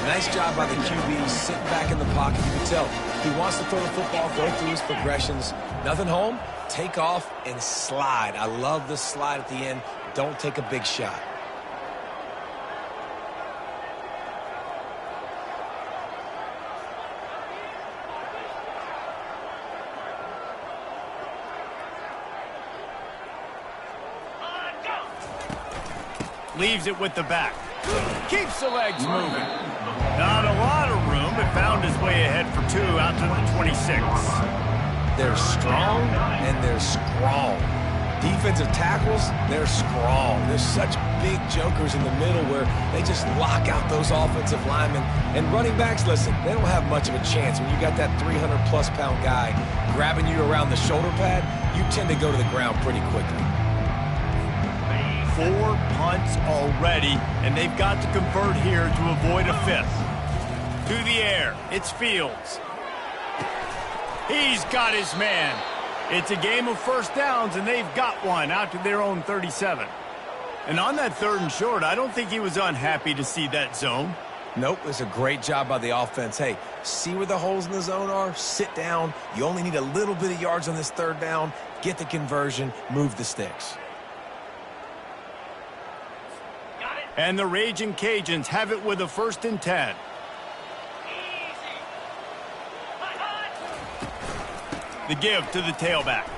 Nice job by the QB, sitting back in the pocket. You can tell he wants to throw the football, go through his progressions. Nothing home, take off, and slide. I love the slide at the end. Don't take a big shot. Leaves it with the back. Keeps the legs moving. Not a lot of room, but found his way ahead for 2 out to the 26. They're strong and they're strong. Defensive tackles, they're strong. There's such big jokers in the middle where they just lock out those offensive linemen. And running backs, listen, they don't have much of a chance. When you got that 300-plus pound guy grabbing you around the shoulder pad, you tend to go to the ground pretty quickly. 4 punts already, and they've got to convert here to avoid a 5th. To the air, it's Fields. He's got his man. It's a game of first downs, and they've got one out to their own 37. And on that 3rd and short, I don't think he was unhappy to see that zone. Nope, it's a great job by the offense. Hey, see where the holes in the zone are? Sit down. You only need a little bit of yards on this 3rd down. Get the conversion, move the sticks. And the Raging Cajuns have it with a 1st and 10. The give to the tailback.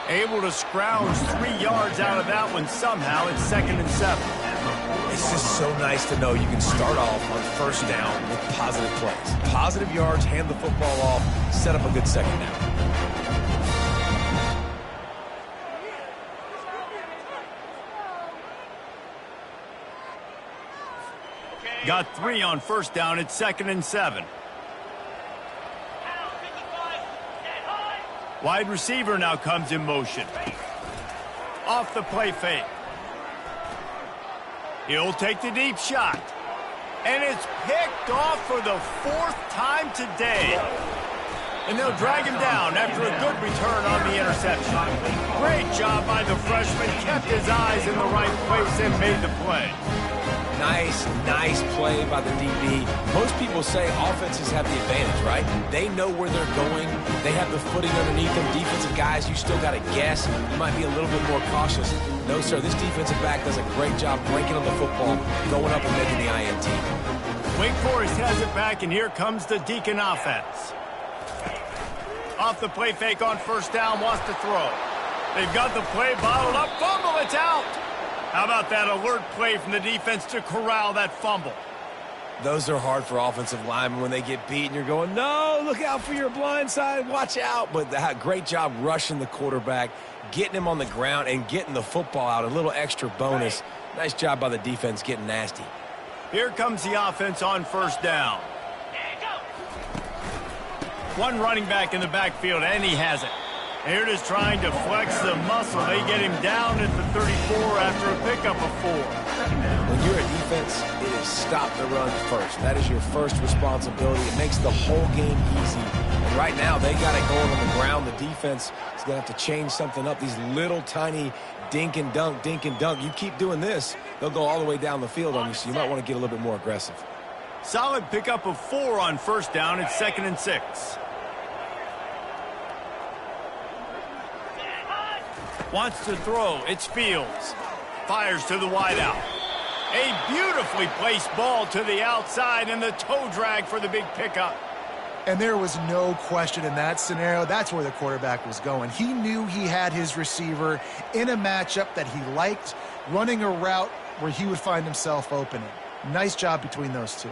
Able to scrounge 3 yards out of that one somehow. It's 2nd and 7. It's just so nice to know you can start off on 1st down with positive plays. Positive yards, hand the football off, set up a good 2nd down. Got 3 on 1st down. It's 2nd and 7. Wide receiver now comes in motion. Off the play fake. He'll take the deep shot. And it's picked off for the 4th time today. And they'll drag him down after a good return on the interception. Great job by the freshman. Kept his eyes in the right place and made the play. Nice play by the DB. Most people say offenses have the advantage, right? They know where they're going. They have the footing underneath them. Defensive guys, you still got to guess. You might be a little bit more cautious. No, sir, this defensive back does a great job breaking on the football, going up and making the INT. Wake Forest has it back, and here comes the Deacon offense. Off the play fake on 1st down, wants to throw. They've got the play bottled up. Fumble, it's out. How about that alert play from the defense to corral that fumble? Those are hard for offensive linemen when they get beat and you're going, no, look out for your blind side, watch out. But great job rushing the quarterback, getting him on the ground and getting the football out, a little extra bonus. Nice job by the defense getting nasty. Here comes the offense on 1st down. One running back in the backfield, and he has it. Here it is trying to flex the muscle. They get him down at the 34 after a pickup of 4. When you're a defense, it is stop the run first. That is your first responsibility. It makes the whole game easy. And right now, they got it going on the ground. The defense is going to have to change something up. These little tiny dink and dunk, dink and dunk. You keep doing this, they'll go all the way down the field on you, so you might want to get a little bit more aggressive. Solid pickup of 4 on 1st down. It's 2nd and 6. Wants to throw. It's Fields. Fires to the wideout. A beautifully placed ball to the outside and the toe drag for the big pickup. And there was no question in that scenario. That's where the quarterback was going. He knew he had his receiver in a matchup that he liked, running a route where he would find himself opening. Nice job between those two.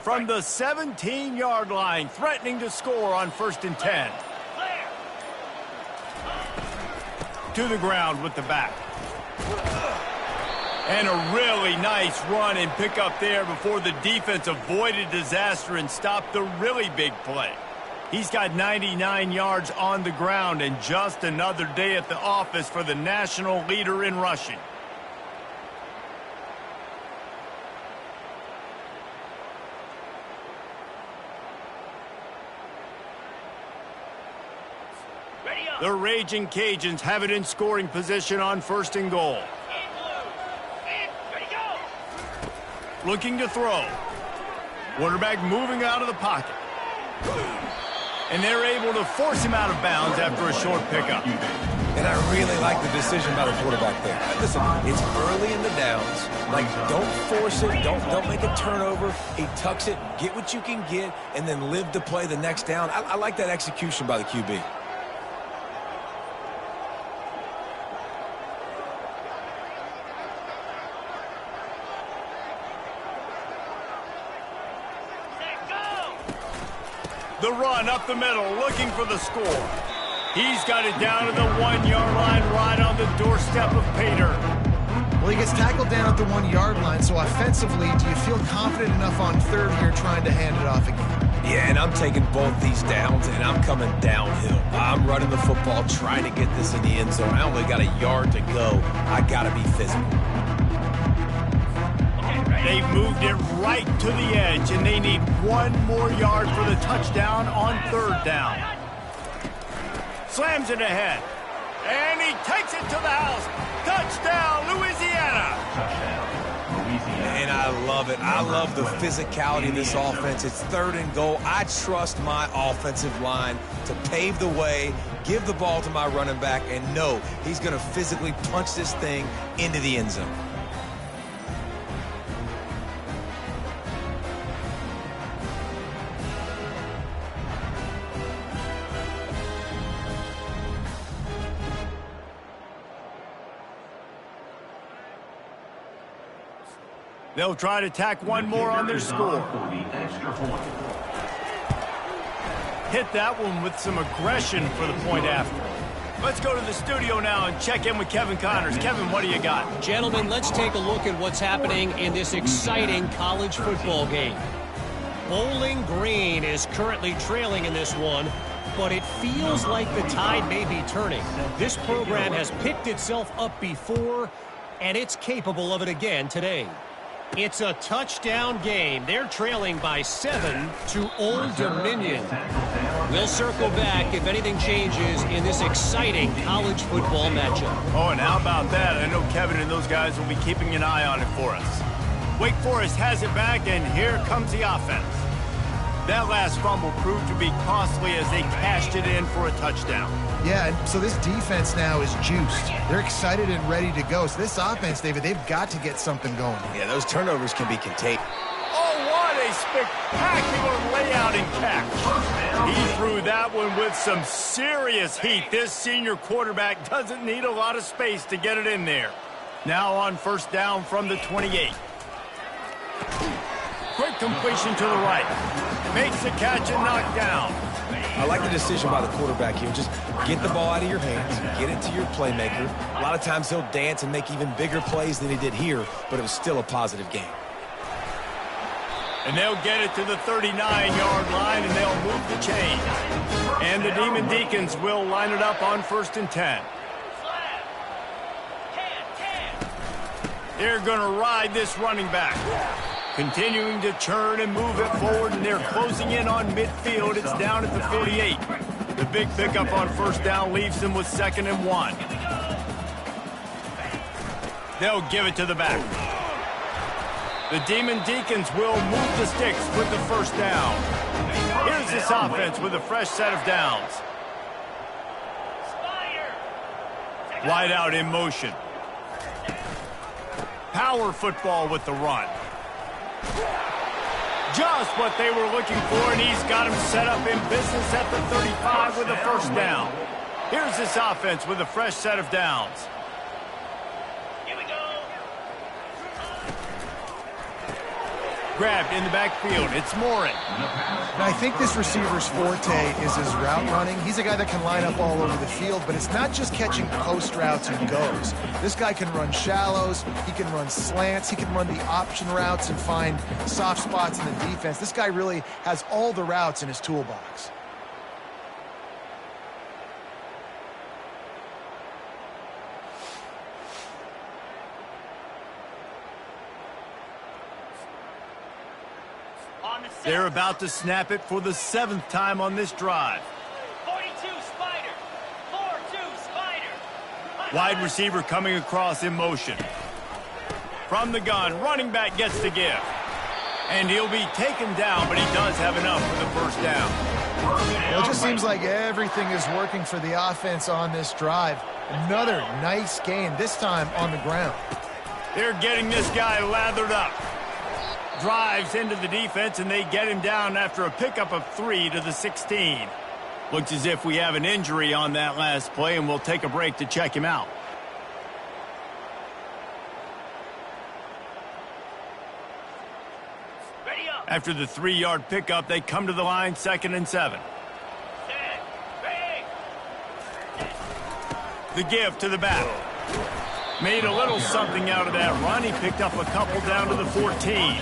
From the 17-yard line, threatening to score on 1st and 10. To the ground with the back. And a really nice run and pick up there before the defense avoided disaster and stopped the really big play. He's got 99 yards on the ground and just another day at the office for the national leader in rushing. Ready up. The Raging Cajuns have it in scoring position on 1st and goal. In blue. In. Ready, go. Looking to throw. Quarterback moving out of the pocket. And they're able to force him out of bounds after a short pickup. And I really like the decision by the quarterback there. Listen, it's early in the downs. Like, don't force it. Don't make a turnover. He tucks it, get what you can get, and then live to play the next down. I like that execution by the QB. The run up the middle, looking for the score. He's got it down to the 1-yard line, right on the doorstep of Pater. Well, he gets tackled down at the 1-yard line, so offensively, do you feel confident enough on 3rd here trying to hand it off again? Yeah, and I'm taking both these downs, and I'm coming downhill. I'm running the football, trying to get this in the end zone. I only got a yard to go. I got to be physical. They've moved it right to the edge, and they need 1 more yard for the touchdown on 3rd down. Slams it ahead, and he takes it to the house. Touchdown, Louisiana! Touchdown, Louisiana. And I love it. I love the physicality of this offense. It's 3rd and goal. I trust my offensive line to pave the way, give the ball to my running back, and know he's going to physically punch this thing into the end zone. They'll try to tack 1 more on their score. For the extra point. Hit that one with some aggression for the point after. Let's go to the studio now and check in with Kevin Connors. Kevin, what do you got? Gentlemen, let's take a look at what's happening in this exciting college football game. Bowling Green is currently trailing in this one, but it feels like the tide may be turning. This program has picked itself up before, and it's capable of it again today. It's a touchdown game. They're trailing by 7 to Old Dominion. We'll circle back if anything changes in this exciting college football matchup. Oh, and how about that? I know Kevin and those guys will be keeping an eye on it for us. Wake Forest has it back, and here comes the offense. That last fumble proved to be costly as they cashed it in for a touchdown. Yeah, and so this defense now is juiced. They're excited and ready to go. So this offense, David, they've got to get something going. Yeah, those turnovers can be contained. Oh, what a spectacular layout and catch. He threw that one with some serious heat. This senior quarterback doesn't need a lot of space to get it in there. Now on 1st down from the 28. Quick completion to the right. Makes the catch and knocked down. I like the decision by the quarterback here. Just get the ball out of your hands, get it to your playmaker. A lot of times he'll dance and make even bigger plays than he did here, but it was still a positive game. And they'll get it to the 39-yard line, and they'll move the chain. And the Demon Deacons will line it up on 1st and 10. They're going to ride this running back. Continuing to churn and move it forward, and they're closing in on midfield. It's down at the 48. The big pickup on 1st down leaves them with 2nd and 1. They'll give it to the back. The Demon Deacons will move the sticks with the 1st down. Here's this offense with a fresh set of downs. Wide out in motion. Power football with the run. Just what they were looking for, and he's got him set up in business at the 35 with a 1st down. Here's this offense with a fresh set of downs. Here we go. Grabbed in the backfield. It's Morin. Now, I think this receiver's forte is his route running. He's a guy that can line up all over the field, but it's not just catching post routes and goes. This guy can run shallows, he can run slants, he can run the option routes and find soft spots in the defense. This guy really has all the routes in his toolbox. They're about to snap it for the 7th time on this drive. 42, Spider. Wide receiver coming across in motion. From the gun, running back gets the give. And he'll be taken down, but he does have enough for the first down. Well, it just seems like everything is working for the offense on this drive. Another nice gain, this time on the ground. They're getting this guy lathered up. Drives into the defense, and they get him down after a pickup of 3 to the 16. Looks as if we have an injury on that last play, and we'll take a break to check him out. After the 3-yard pickup, they come to the line, 2nd and 7. The give to the back. Made a little something out of that run. He picked up a couple down to the 14.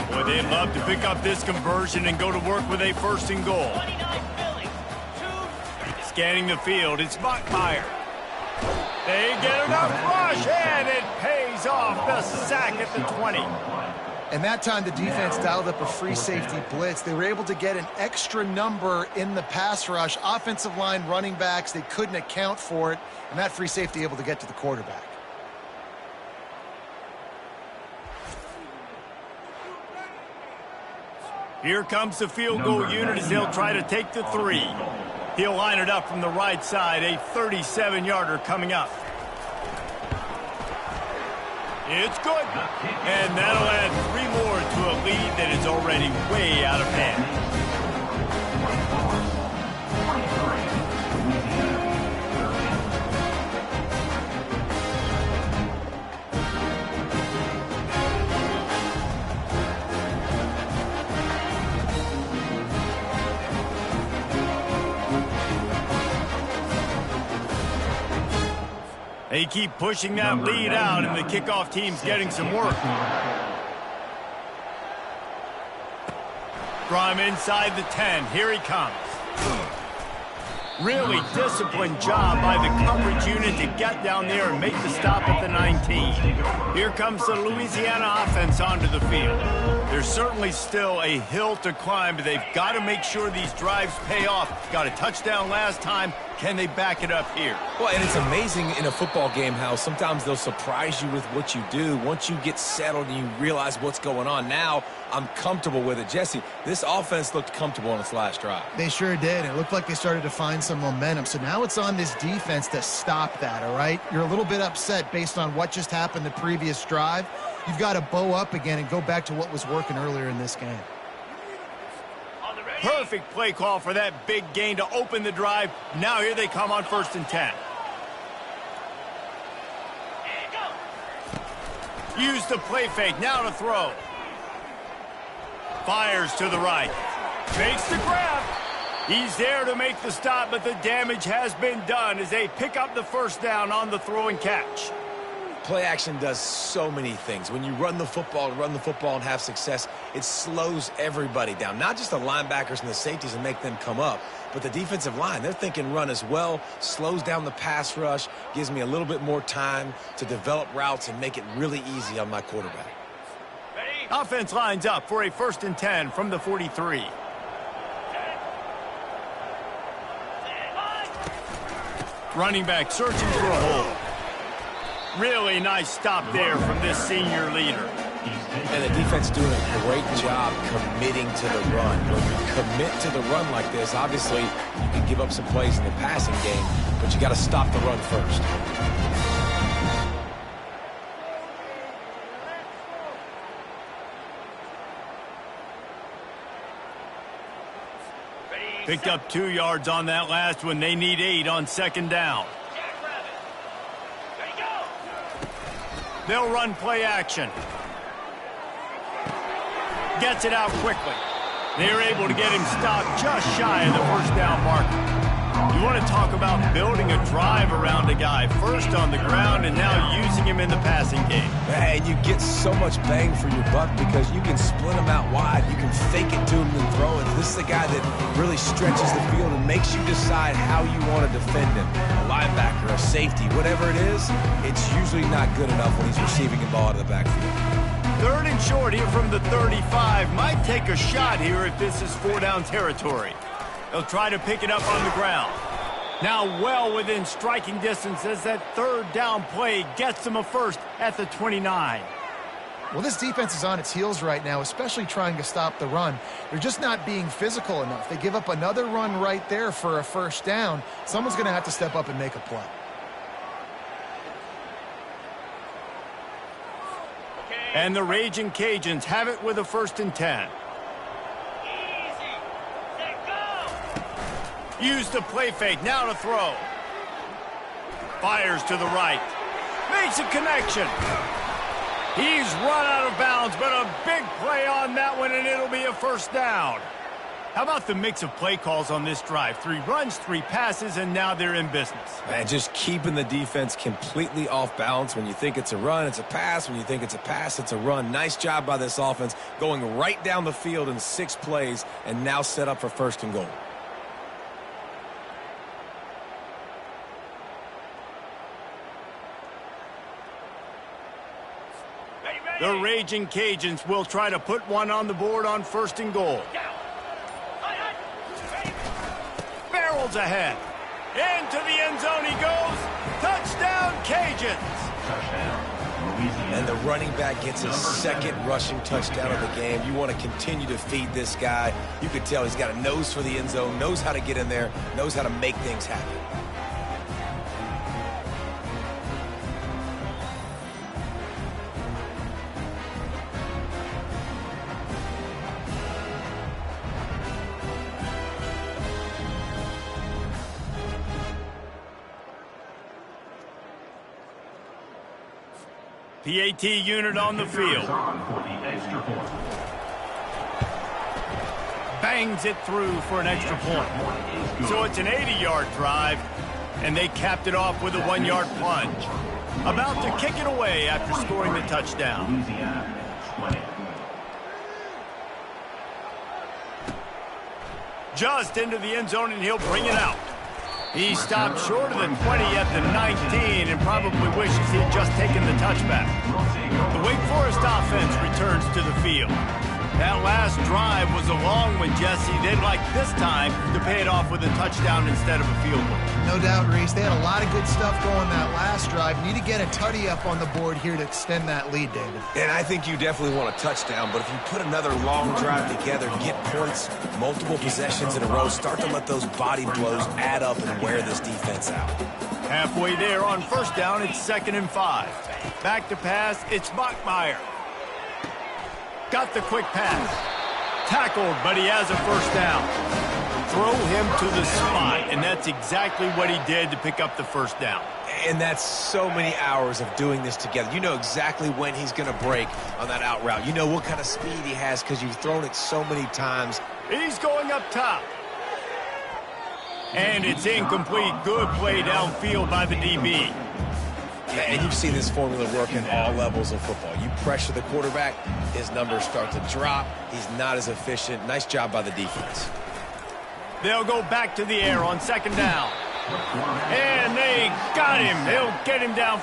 Boy, they'd love to pick up this conversion and go to work with a 1st and goal. Scanning the field, it's Buckmeyer. They get enough rush, and it pays off. The sack at the 20. And that time, the defense dialed up a free safety blitz. They were able to get an extra number in the pass rush. Offensive line, running backs, they couldn't account for it. And that free safety able to get to the quarterback. Here comes the field goal unit as they'll try to take the 3. He'll line it up from the right side, a 37-yarder coming up. It's good. And that'll add 3 more to a lead that is already way out of hand. They keep pushing that lead out, and the kickoff team's getting some work. From inside the 10, here he comes. Really disciplined job by the coverage unit to get down there and make the stop at the 19. Here comes the Louisiana offense onto the field. There's certainly still a hill to climb, but they've got to make sure these drives pay off. Got a touchdown last time. Can they back it up here? Well, and it's amazing in a football game how sometimes they'll surprise you with what you do. Once you get settled and you realize what's going on, now I'm comfortable with it. Jesse, this offense looked comfortable on its last drive. They sure did. It looked like they started to find some momentum. So now it's on this defense to stop that, all right? You're a little bit upset based on what just happened the previous drive. You've got to bow up again and go back to what was working earlier in this game. Perfect play call for that big gain to open the drive. Now here they come on 1st and 10. Use the play fake. Now to throw. Fires to the right. Makes the grab. He's there to make the stop, but the damage has been done as they pick up the 1st down on the throw and catch. Play action does so many things. When you run the football and have success, it slows everybody down. Not just the linebackers and the safeties and make them come up, but the defensive line. They're thinking run as well, slows down the pass rush, gives me a little bit more time to develop routes and make it really easy on my quarterback. Offense lines up for a 1st and 10 from the 43. Running back searching for a hole. Really nice stop there from this senior leader. And the defense doing a great job committing to the run. When you commit to the run like this, obviously you can give up some plays in the passing game, but you got to stop the run first. Picked up 2 yards on that last one. They need 8 on 2nd down. They'll run play action. Gets it out quickly. They're able to get him stopped just shy of the 1st down marker. You want to talk about building a drive around a guy. First on the ground and now using him in the passing game. And you get so much bang for your buck because you can split him out wide. You can fake it to him and throw it. This is the guy that really stretches the field and makes you decide how you want to defend him. A linebacker, a safety, whatever it is, it's usually not good enough when he's receiving the ball out of the backfield. 3rd and short here from the 35. Might take a shot here if this is 4-down territory. They'll try to pick it up on the ground. Now well within striking distance as that third down play gets them a first at the 29. Well, this defense is on its heels right now, especially trying to stop the run. They're just not being physical enough. They give up another run right there for a first down. Someone's going to have to step up and make a play. And the Raging Cajuns have it with a 1st and 10. Easy. Set, go. Use the play fake, now to throw. Fires to the right. Makes a connection. He's run out of bounds, but a big play on that one, and it'll be a first down. How about the mix of play calls on this drive? 3 runs, 3 passes, and now they're in business. Man, just keeping the defense completely off balance. When you think it's a run, it's a pass. When you think it's a pass, it's a run. Nice job by this offense, going right down the field in 6 plays, and now set up for 1st and goal. The Raging Cajuns will try to put one on the board on 1st and goal. Barrels ahead. Into the end zone he goes. Touchdown, Cajuns. Touchdown, Louisiana. And the running back gets his 2nd rushing touchdown of the game. You want to continue to feed this guy. You could tell he's got a nose for the end zone, knows how to get in there, knows how to make things happen. PAT unit on the field. On for the extra point. Bangs it through for an extra point. So it's an 80-yard drive, and they capped it off with a 1-yard plunge. About to kick it away after scoring the touchdown. Louisiana, 20. Just into the end zone, and he'll bring it out. He stopped short of the 20 at the 19 and probably wishes he'd just taken the touchback. The Wake Forest offense returns to the field. That last drive was a long one, Jesse. They'd like this time to pay it off with a touchdown instead of a field goal. No doubt, Reese. They had a lot of good stuff going that last drive. Need to get a tutty up on the board here to extend that lead, David. And I think you definitely want a touchdown, but if you put another long drive together, get points, multiple possessions in a row, start to let those body blows add up and wear this defense out. Halfway there on 1st down, it's 2nd and 5. Back to pass, it's Bachmeier. Got the quick pass. Tackled, but he has a 1st down. Throw him to the spot, and that's exactly what he did to pick up the 1st down. And that's so many hours of doing this together. You know exactly when he's going to break on that out route. You know what kind of speed he has because you've thrown it so many times. He's going up top. And it's incomplete. Good play downfield by the DB. And you've seen this formula work in all levels of football. You pressure the quarterback, his numbers start to drop. He's not as efficient. Nice job by the defense. They'll go back to the air on 2nd down. And they got him. They'll get him down.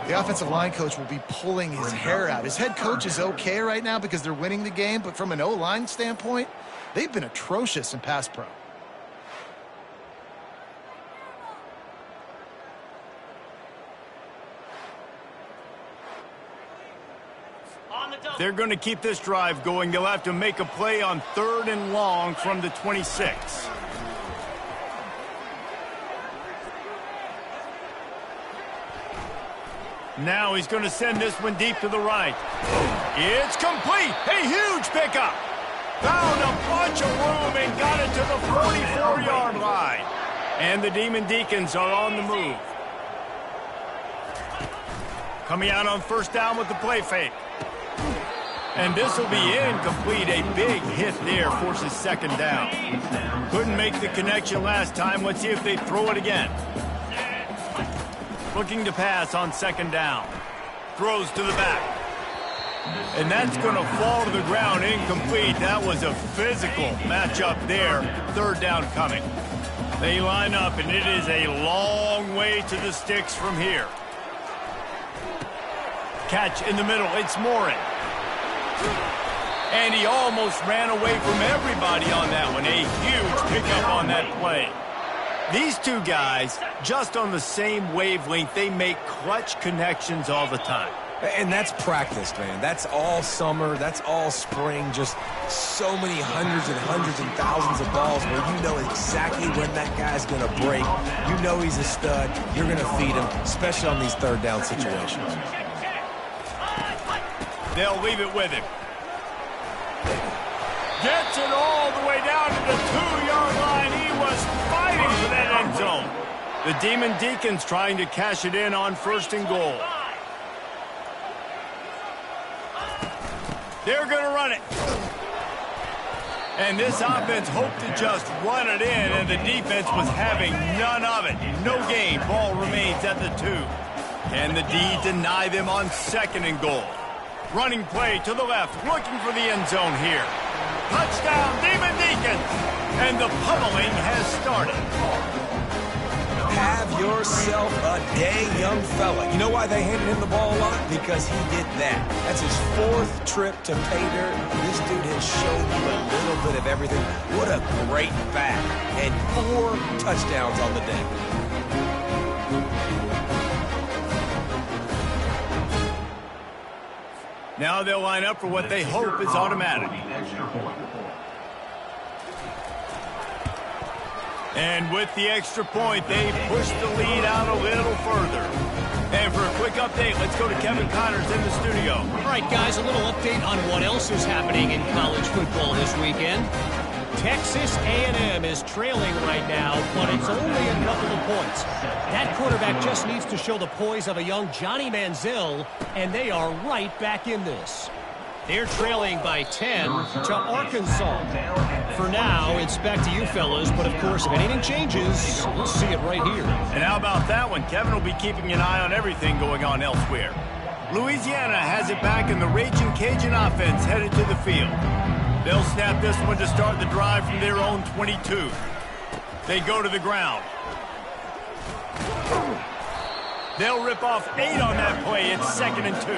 The offensive line coach will be pulling his hair out. His head coach is okay right now because they're winning the game, but from an O-line standpoint, they've been atrocious in pass pro. They're going to keep this drive going. They'll have to make a play on 3rd and long from the 26. Now he's going to send this one deep to the right. It's complete. A huge pickup. Found a bunch of room and got it to the 44-yard line. And the Demon Deacons are on the move. Coming out on 1st down with the play fake. And this will be incomplete. A big hit there forces 2nd down. Couldn't make the connection last time. Let's see if they throw it again. Looking to pass on 2nd down. Throws to the back. And that's going to fall to the ground incomplete. That was a physical matchup there. 3rd down coming. They line up, and it is a long way to the sticks from here. Catch in the middle. It's Morin. And he almost ran away from everybody on that one. A huge pickup on that play. These two guys, just on the same wavelength, they make clutch connections all the time. And that's practice, man. That's all summer. That's all spring. Just so many hundreds and thousands of balls where you know exactly when that guy's going to break. You know he's a stud. You're going to feed him, especially on these 3rd down situations. They'll leave it with him. Gets it all the way down to the 2-yard line. He was fighting for that end zone. The Demon Deacons trying to cash it in on 1st and goal. They're going to run it. And this offense hoped to just run it in, and the defense was having none of it. No gain. Ball remains at the 2. Can the D deny them on 2nd and goal? Running play to the left, looking for the end zone here. Touchdown, Demon Deacons! And the pummeling has started. Have yourself a day, young fella. You know why they handed him the ball a lot? Because he did that. That's his 4th trip to pay dirt. This dude has shown you a little bit of everything. What a great back. And 4 touchdowns on the day. Now they'll line up for what they hope is automatic. And with the extra point, they push the lead out a little further. And for a quick update, let's go to Kevin Connors in the studio. All right, guys, a little update on what else is happening in college football this weekend. Texas A&M is trailing right now, but it's only a couple of points. That quarterback just needs to show the poise of a young Johnny Manziel, and they are right back in this. They're trailing by 10 to Arkansas. For now, it's back to you fellas, but of course, if anything changes, we'll see it right here. And how about that one? Kevin will be keeping an eye on everything going on elsewhere. Louisiana has it back, and the Raging Cajun offense headed to the field. They'll snap this one to start the drive from their own 22. They go to the ground. They'll rip off 8 on that play. It's 2nd and 2.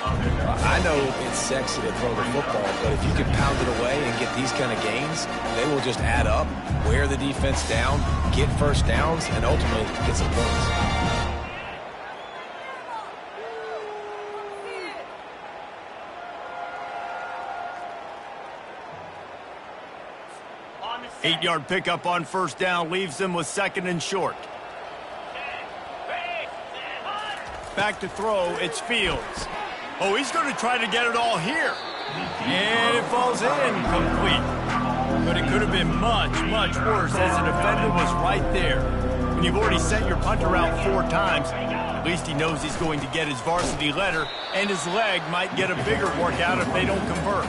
I know it's sexy to throw the football, but if you can pound it away and get these kind of gains, they will just add up, wear the defense down, get 1st downs, and ultimately get some points. Eight-yard pickup on 1st down leaves them with 2nd and short. Back to throw, it's Fields. Oh, he's going to try to get it all here. And it falls incomplete. But it could have been much, much worse as the defender was right there. When you've already sent your punter out 4 times, at least he knows he's going to get his varsity letter, and his leg might get a bigger workout if they don't convert.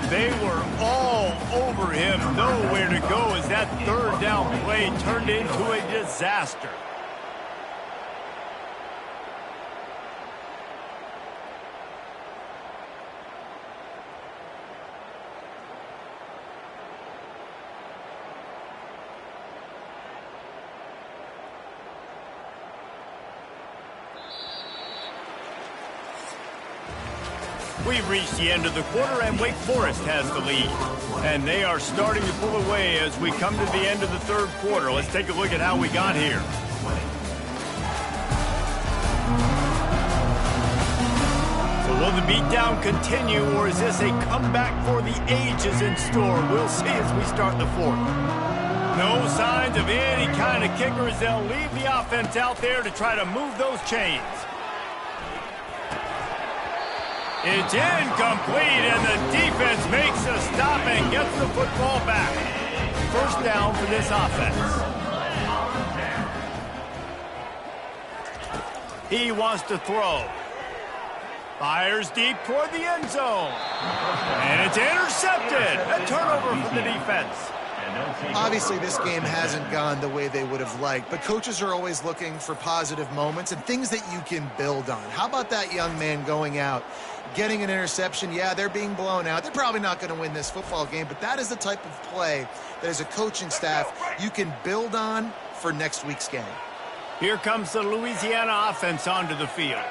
They were all over him, nowhere to go as that 3rd down play turned into a disaster. We've reached the end of the quarter, and Wake Forest has the lead. And they are starting to pull away as we come to the end of the third quarter. Let's take a look at how we got here. So will the beatdown continue, or is this a comeback for the ages in store? We'll see as we start the fourth. No signs of any kind of kicker as they'll leave the offense out there to try to move those chains. It's incomplete, and the defense makes a stop and gets the football back. First down for this offense. He wants to throw. Fires deep toward the end zone. And it's intercepted. A turnover for the defense. Obviously, this game hasn't gone the way they would have liked, but coaches are always looking for positive moments and things that you can build on. How about that young man going out, getting an interception? Yeah, they're being blown out. They're probably not going to win this football game, but that is the type of play that as a coaching staff you can build on for next week's game. Here comes the Louisiana offense onto the field.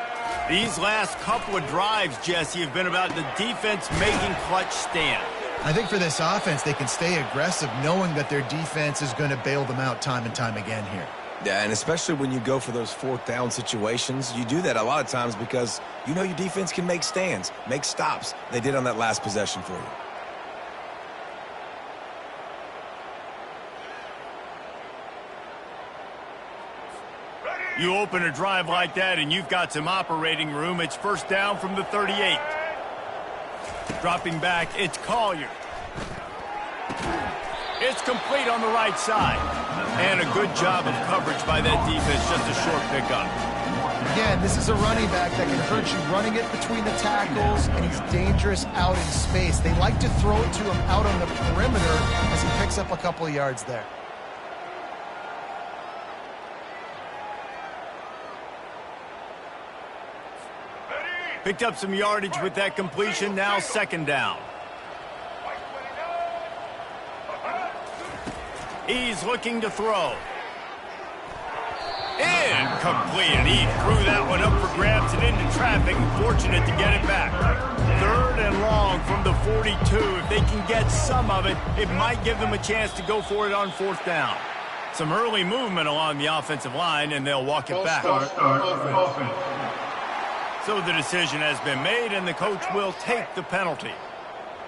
These last couple of drives, Jesse, have been about the defense making clutch stand. I think for this offense, they can stay aggressive knowing that their defense is going to bail them out time and time again here. Yeah, and especially when you go for those fourth down situations, you do that a lot of times because you know your defense can make stands, make stops. They did on that last possession for you. You open a drive like that and you've got some operating room. It's first down from the 38. Dropping back, it's Collier. It's complete on the right side. And a good job of coverage by that defense, just a short pickup. Again, this is a running back that can hurt you running it between the tackles, and he's dangerous out in space. They like to throw it to him out on the perimeter as he picks up a couple of yards there. Picked up some yardage with that completion, now second down. He's looking to throw. Incomplete, and he threw that one up for grabs and into traffic, and fortunate to get it back. Third and long from the 42. If they can get some of it, it might give them a chance to go for it on fourth down. Some early movement along the offensive line, and they'll walk it back. So the decision has been made, and the coach will take the penalty.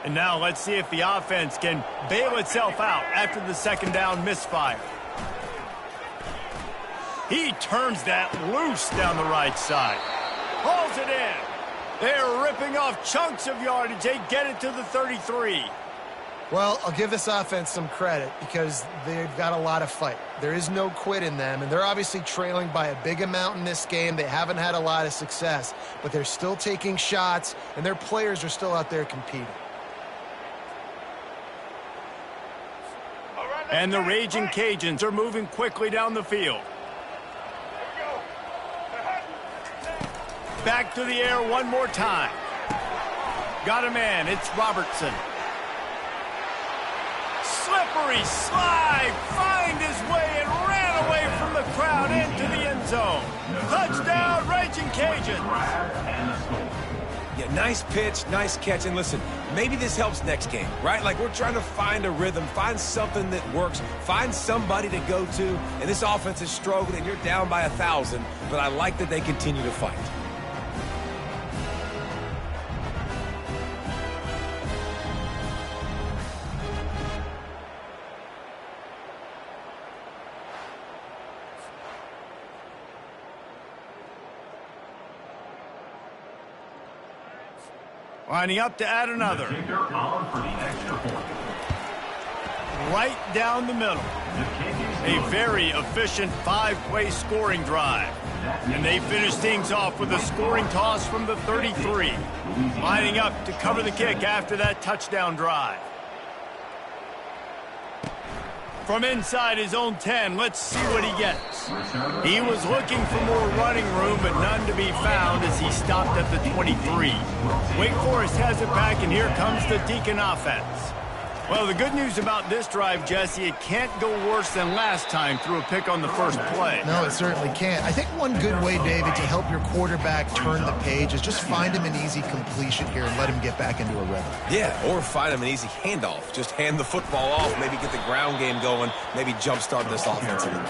And now let's see if the offense can bail itself out after the second down misfire. He turns that loose down the right side. Hauls it in. They're ripping off chunks of yardage. They get it to the 33. Well, I'll give this offense some credit because they've got a lot of fight. There is no quit in them, and they're obviously trailing by a big amount in this game. They haven't had a lot of success, but they're still taking shots, and their players are still out there competing. And the Raging Cajuns are moving quickly down the field. Back to the air one more time. Got a man. It's Robertson. Slippery slide, find his way and ran away from the crowd into the end zone. Touchdown, Raging Cajuns. Yeah, nice pitch, nice catch. And listen, maybe this helps next game, right? Like we're trying to find a rhythm, find something that works, find somebody to go to. And this offense is struggling, and you're down by 1,000. But I like that they continue to fight. Lining up to add another. Right down the middle. A very efficient five-play scoring drive. And they finish things off with a scoring toss from the 33. Lining up to cover the kick after that touchdown drive. From inside his own 10, let's see what he gets. He was looking for more running room, but none to be found as he stopped at the 23. Wake Forest has it back, and here comes the Deacon offense. Well, the good news about this drive, Jesse, it can't go worse than last time through a pick on the first play. No, it certainly can't. I think one good way, David, to help your quarterback turn the page is just find him an easy completion here and let him get back into a rhythm. Yeah, or find him an easy handoff. Just hand the football off, maybe get the ground game going, maybe jumpstart this offense again.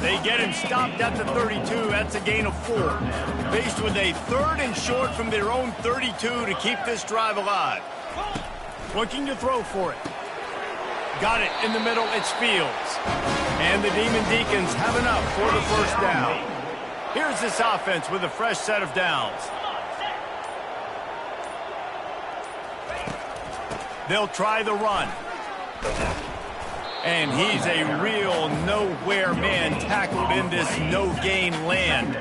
They get him stopped at the 32. That's a gain of 4. Faced with a 3rd and short from their own 32 to keep this drive alive. Looking to throw for it. Got it in the middle. It's Fields. And the Demon Deacons have enough for the first down. Here's this offense with a fresh set of downs. They'll try the run. And he's a real nowhere man tackled in this no-gain land.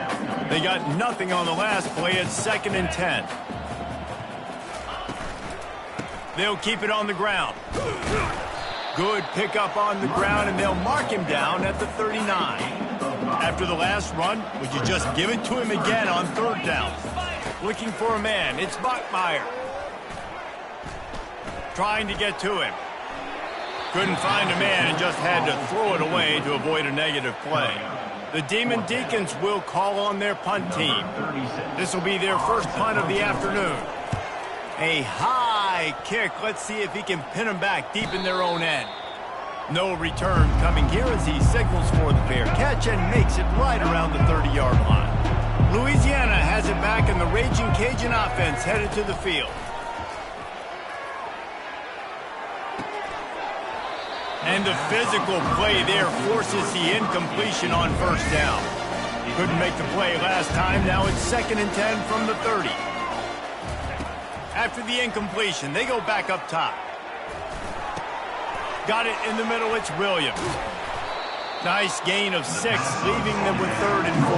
They got nothing on the last play. It's 2nd and 10. They'll keep it on the ground. Good pickup on the ground, and they'll mark him down at the 39. After the last run, would you just give it to him again on 3rd down? Looking for a man. It's Bachmeier. Trying to get to him. Couldn't find a man and just had to throw it away to avoid a negative play. The Demon Deacons will call on their punt team. This will be their first punt of the afternoon. A high kick. Let's see if he can pin them back deep in their own end. No return coming here as he signals for the fair catch and makes it right around the 30-yard line. Louisiana has it back, and the Raging Cajun offense headed to the field. And the physical play there forces the incompletion on 1st down. Couldn't make the play last time. Now it's 2nd and 10 from the 30. After the incompletion, they go back up top. Got it in the middle. It's Williams. Nice gain of 6, leaving them with 3rd and 4.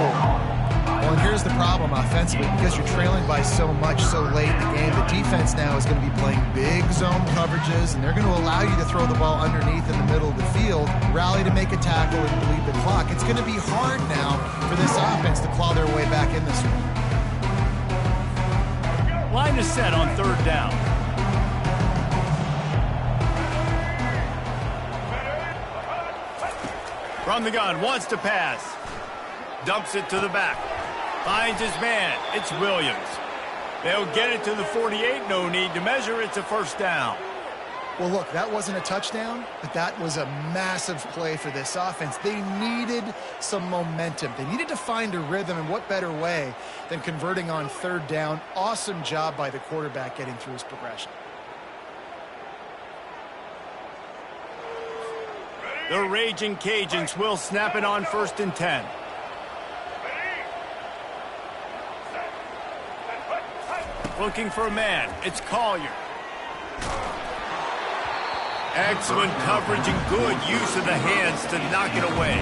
Well, and here's the problem offensively. Because you're trailing by so much so late in the game, the defense now is going to be playing big zone coverages, and they're going to allow you to throw the ball underneath in the middle of the field, rally to make a tackle, and bleed the clock. It's going to be hard now for this offense to claw their way back in this one. Line is set on 3rd down. From the gun, wants to pass. Dumps it to the back. Finds his man. It's Williams. They'll get it to the 48. No need to measure. It's a 1st down. Well, look, that wasn't a touchdown, but that was a massive play for this offense. They needed some momentum. They needed to find a rhythm, and what better way than converting on 3rd down. Awesome job by the quarterback getting through his progression. The Raging Cajuns will snap it on 1st and 10. Looking for a man. It's Collier. Excellent coverage and good use of the hands to knock it away.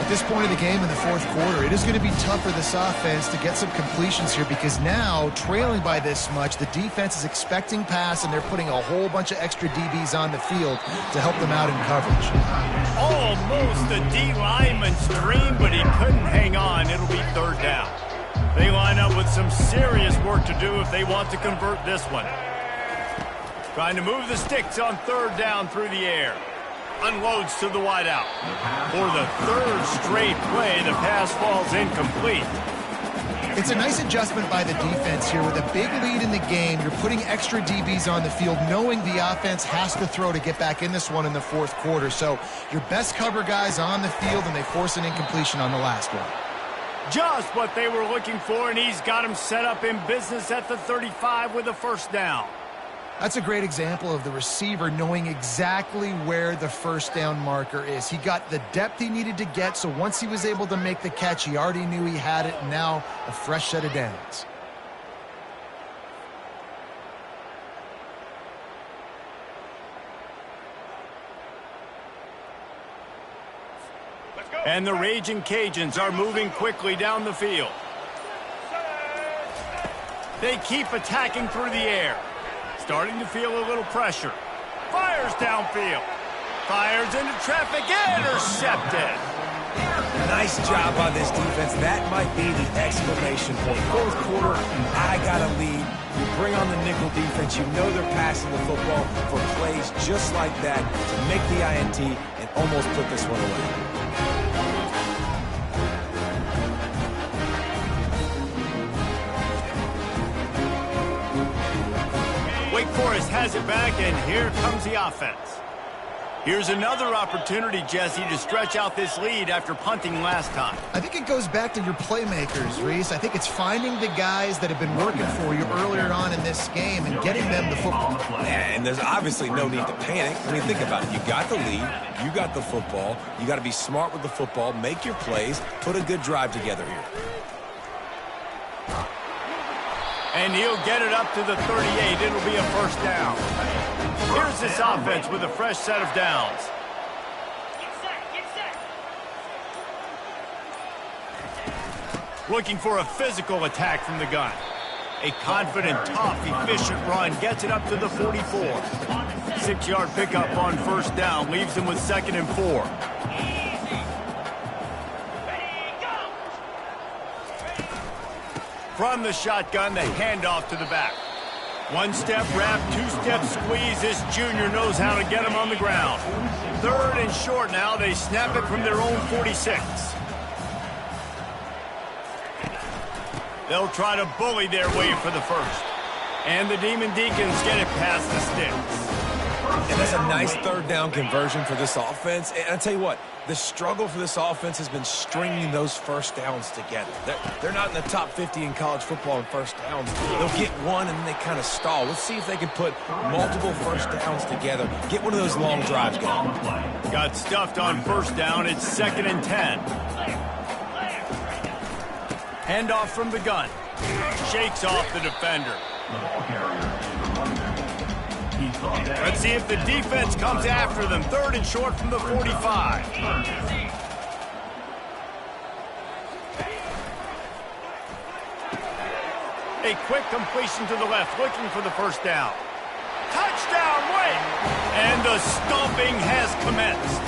At this point of the game in the 4th quarter, it is going to be tough for this offense to get some completions here because now, trailing by this much, the defense is expecting pass, and they're putting a whole bunch of extra DBs on the field to help them out in coverage. Almost a D lineman's dream, but he couldn't hang on. It'll be 3rd down. They line up with some serious work to do if they want to convert this one. Trying to move the sticks on 3rd down through the air. Unloads to the wideout. For the 3rd straight play, the pass falls incomplete. It's a nice adjustment by the defense here. With a big lead in the game, you're putting extra DBs on the field, knowing the offense has to throw to get back in this one in the 4th quarter. So your best cover guys on the field, and they force an incompletion on the last one. Just what they were looking for, and he's got him set up in business at the 35 with a 1st down. That's a great example of the receiver knowing exactly where the 1st down marker is. He got the depth he needed to get, so once he was able to make the catch, he already knew he had it, and now a fresh set of downs. And the Raging Cajuns are moving quickly down the field. They keep attacking through the air. Starting to feel a little pressure. Fires downfield. Fires into traffic. Intercepted. Nice job by this defense. That might be the exclamation point. Fourth quarter, I got a lead. You bring on the nickel defense. You know they're passing the football for plays just like that to make the INT and almost put this one away. Wake Forest has it back, and here comes the offense. Here's another opportunity, Jesse, to stretch out this lead after punting last time. I think it goes back to your playmakers, Reese. I think it's finding the guys that have been working for you earlier on in this game and getting them the football. Yeah, and there's obviously no need to panic. I mean, think about it. You got the lead. You got the football. You got to be smart with the football, make your plays, put a good drive together here. And he'll get it up to the 38. It'll be a first down. Here's this offense with a fresh set of downs. Get set, get set. Looking for a physical attack from the gun. A confident, tough, efficient run gets it up to the 44. 6-yard pickup on first down leaves them with 2nd and 4. From the shotgun, the handoff to the back. 1-step wrap, 2-step squeeze. This junior knows how to get him on the ground. 3rd and short now. They snap it from their own 46. They'll try to bully their way for the first. And the Demon Deacons get it past the sticks. And that's a nice 3rd down conversion for this offense. And I tell you what, the struggle for this offense has been stringing those first downs together. They're not in the top 50 in college football in first downs. They'll get one and then they kind of stall. Let's see if they can put multiple first downs together. Get one of those long drives going. Got stuffed on first down. It's 2nd and 10. Handoff from the gun. Shakes off the defender. The ball carrier is the running back. He's brought down. Let's see if the defense comes after them. 3rd and short from the 45. A quick completion to the left, looking for the first down. Touchdown, Wake! And the stomping has commenced.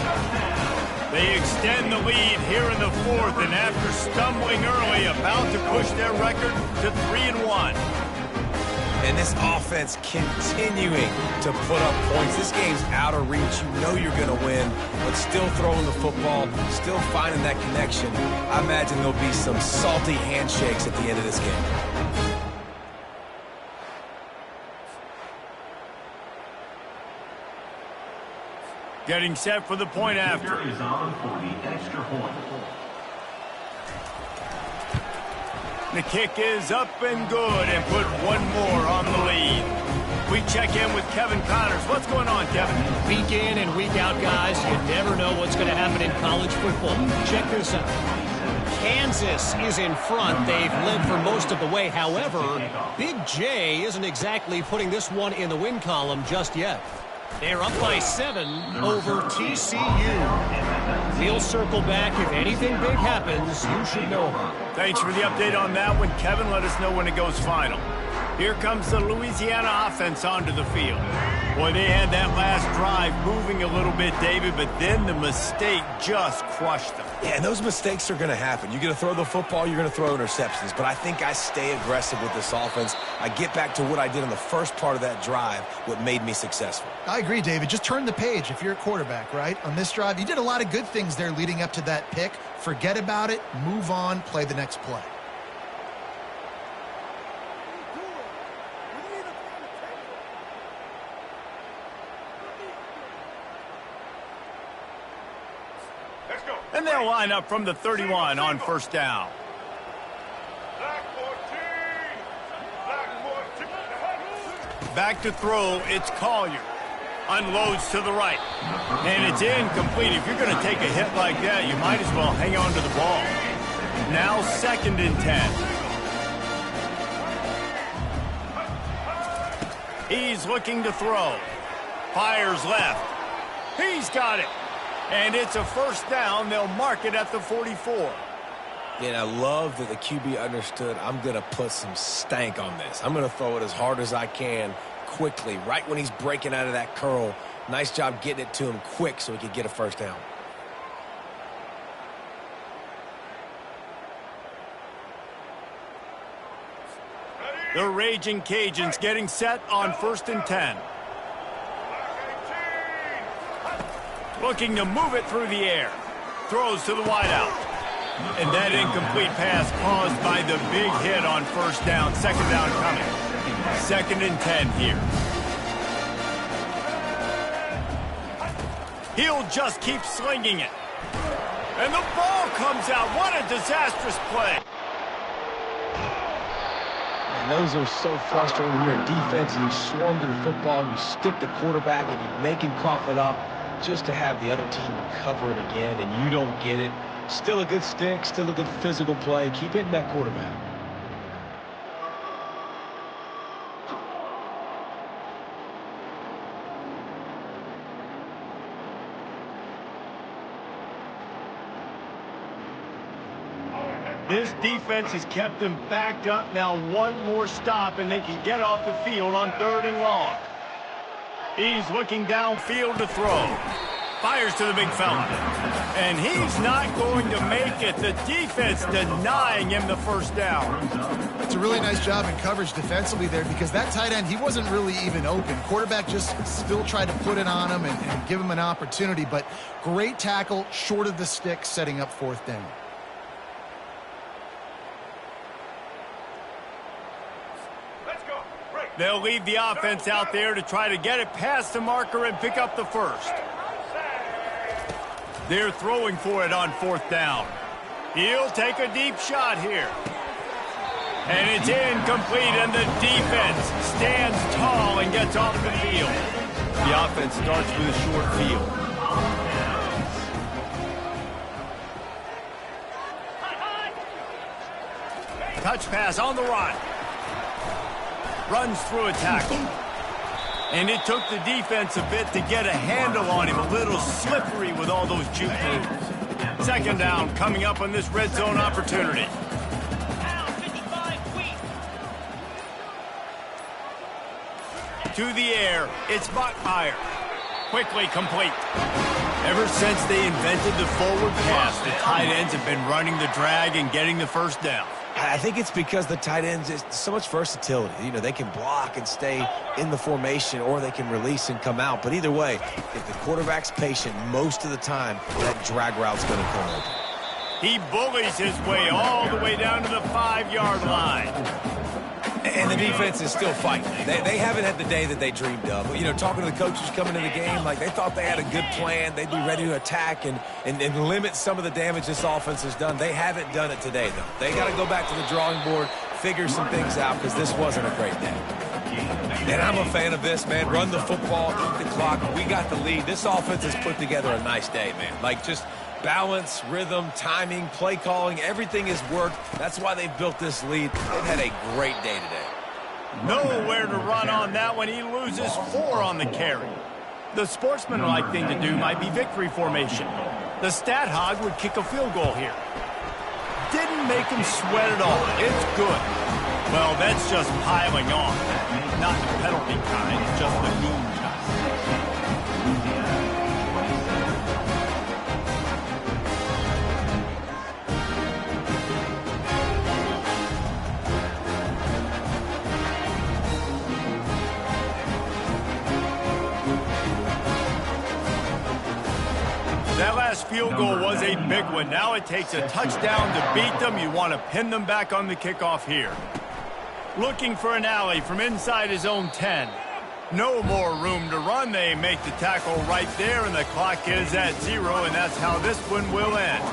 They extend the lead here in the 4th, and after stumbling early, about to push their record to 3-1. And this offense continuing to put up points. This game's out of reach. You know you're going to win, but still throwing the football, still finding that connection. I imagine there'll be some salty handshakes at the end of this game. Getting set for the point after. Kicker is on for the extra point. The kick is up and good, and put one more on the lead. We check in with Kevin Connors. What's going on, Kevin? Week in and week out, guys, you never know what's going to happen in college football. Check this out. Kansas is in front. They've led for most of the way. However, Big J isn't exactly putting this one in the win column just yet. They're up by 7 over TCU. We'll circle back. If anything big happens, you should know about it. Thanks for the update on that one, Kevin. Let us know when it goes final. Here comes the Louisiana offense onto the field. Boy, they had that last drive moving a little bit, David, but then the mistake just crushed them. Yeah, and those mistakes are going to happen. You're going to throw the football, you're going to throw interceptions. But I think I stay aggressive with this offense. I get back to what I did in the first part of that drive, what made me successful. I agree, David. Just turn the page if you're a quarterback, right? On this drive, you did a lot of good things there leading up to that pick. Forget about it, move on, play the next play. And they'll line up from the 31 on first down. Back to throw, it's Collier. Unloads to the right. And it's incomplete. If you're going to take a hit like that, you might as well hang on to the ball. Now 2nd and 10. He's looking to throw. Fires left. He's got it. And it's a first down. They'll mark it at the 44. And I love that the QB understood, I'm going to put some stank on this. I'm going to throw it as hard as I can quickly, right when he's breaking out of that curl. Nice job getting it to him quick so he could get a first down. The Raging Cajuns getting set on 1st and 10. Looking to move it through the air. Throws to the wideout. And that incomplete pass caused by the big hit on 1st down. 2nd down coming. 2nd and 10 here. He'll just keep slinging it. And the ball comes out. What a disastrous play. And those are so frustrating when you're a defense and you swarm to the football and you stick the quarterback and you make him cough it up just to have the other team cover it again and you don't get it. Still a good stick, still a good physical play. Keep hitting that quarterback. This defense has kept them backed up. Now one more stop and they can get off the field on 3rd and long. He's looking downfield to throw. Fires to the big fella. And he's not going to make it. The defense denying him the 1st down. It's a really nice job in coverage defensively there because that tight end, he wasn't really even open. Quarterback just still tried to put it on him and give him an opportunity, but great tackle short of the stick, setting up 4th down. They'll leave the offense out there to try to get it past the marker and pick up the 1st. They're throwing for it on 4th down. He'll take a deep shot here. And it's incomplete, and the defense stands tall and gets off the field. The offense starts with a short field. Touch pass on the run. Runs through a tackle. And it took the defense a bit to get a handle on him. A little slippery with all those juke moves. 2nd down coming up on this red zone opportunity. To the air, it's Bachmeier. Quickly complete. Ever since they invented the forward pass, the tight ends have been running the drag and getting the 1st down. I think it's because the tight ends is so much versatility. You know, they can block and stay in the formation or they can release and come out. But either way, if the quarterback's patient most of the time, that drag route's going to come open. He bullies his way all the way down to the 5-yard line. And the defense is still fighting. They haven't had the day that they dreamed of. You know, talking to the coaches coming into the game, like they thought they had a good plan. They'd be ready to attack and limit some of the damage this offense has done. They haven't done it today, though. They got to go back to the drawing board, figure some things out, because this wasn't a great day. And I'm a fan of this, man. Run the football, eat the clock. We got the lead. This offense has put together a nice day, man. Like, just balance, rhythm, timing, play calling, everything has worked. That's why they've built this lead. They've had a great day today. Nowhere to run on that one. He loses 4 on the carry. The sportsmanlike thing to do might be victory formation. The stat hog would kick a field goal here. Didn't make him sweat at all. It's good. Well, that's just piling on. Not the penalty kind, just the goon kind. That last field goal was a big one. Now it takes a touchdown to beat them. You want to pin them back on the kickoff here. Looking for an alley from inside his own 10. No more room to run. They make the tackle right there, and the clock is at 0, and that's how this one will end.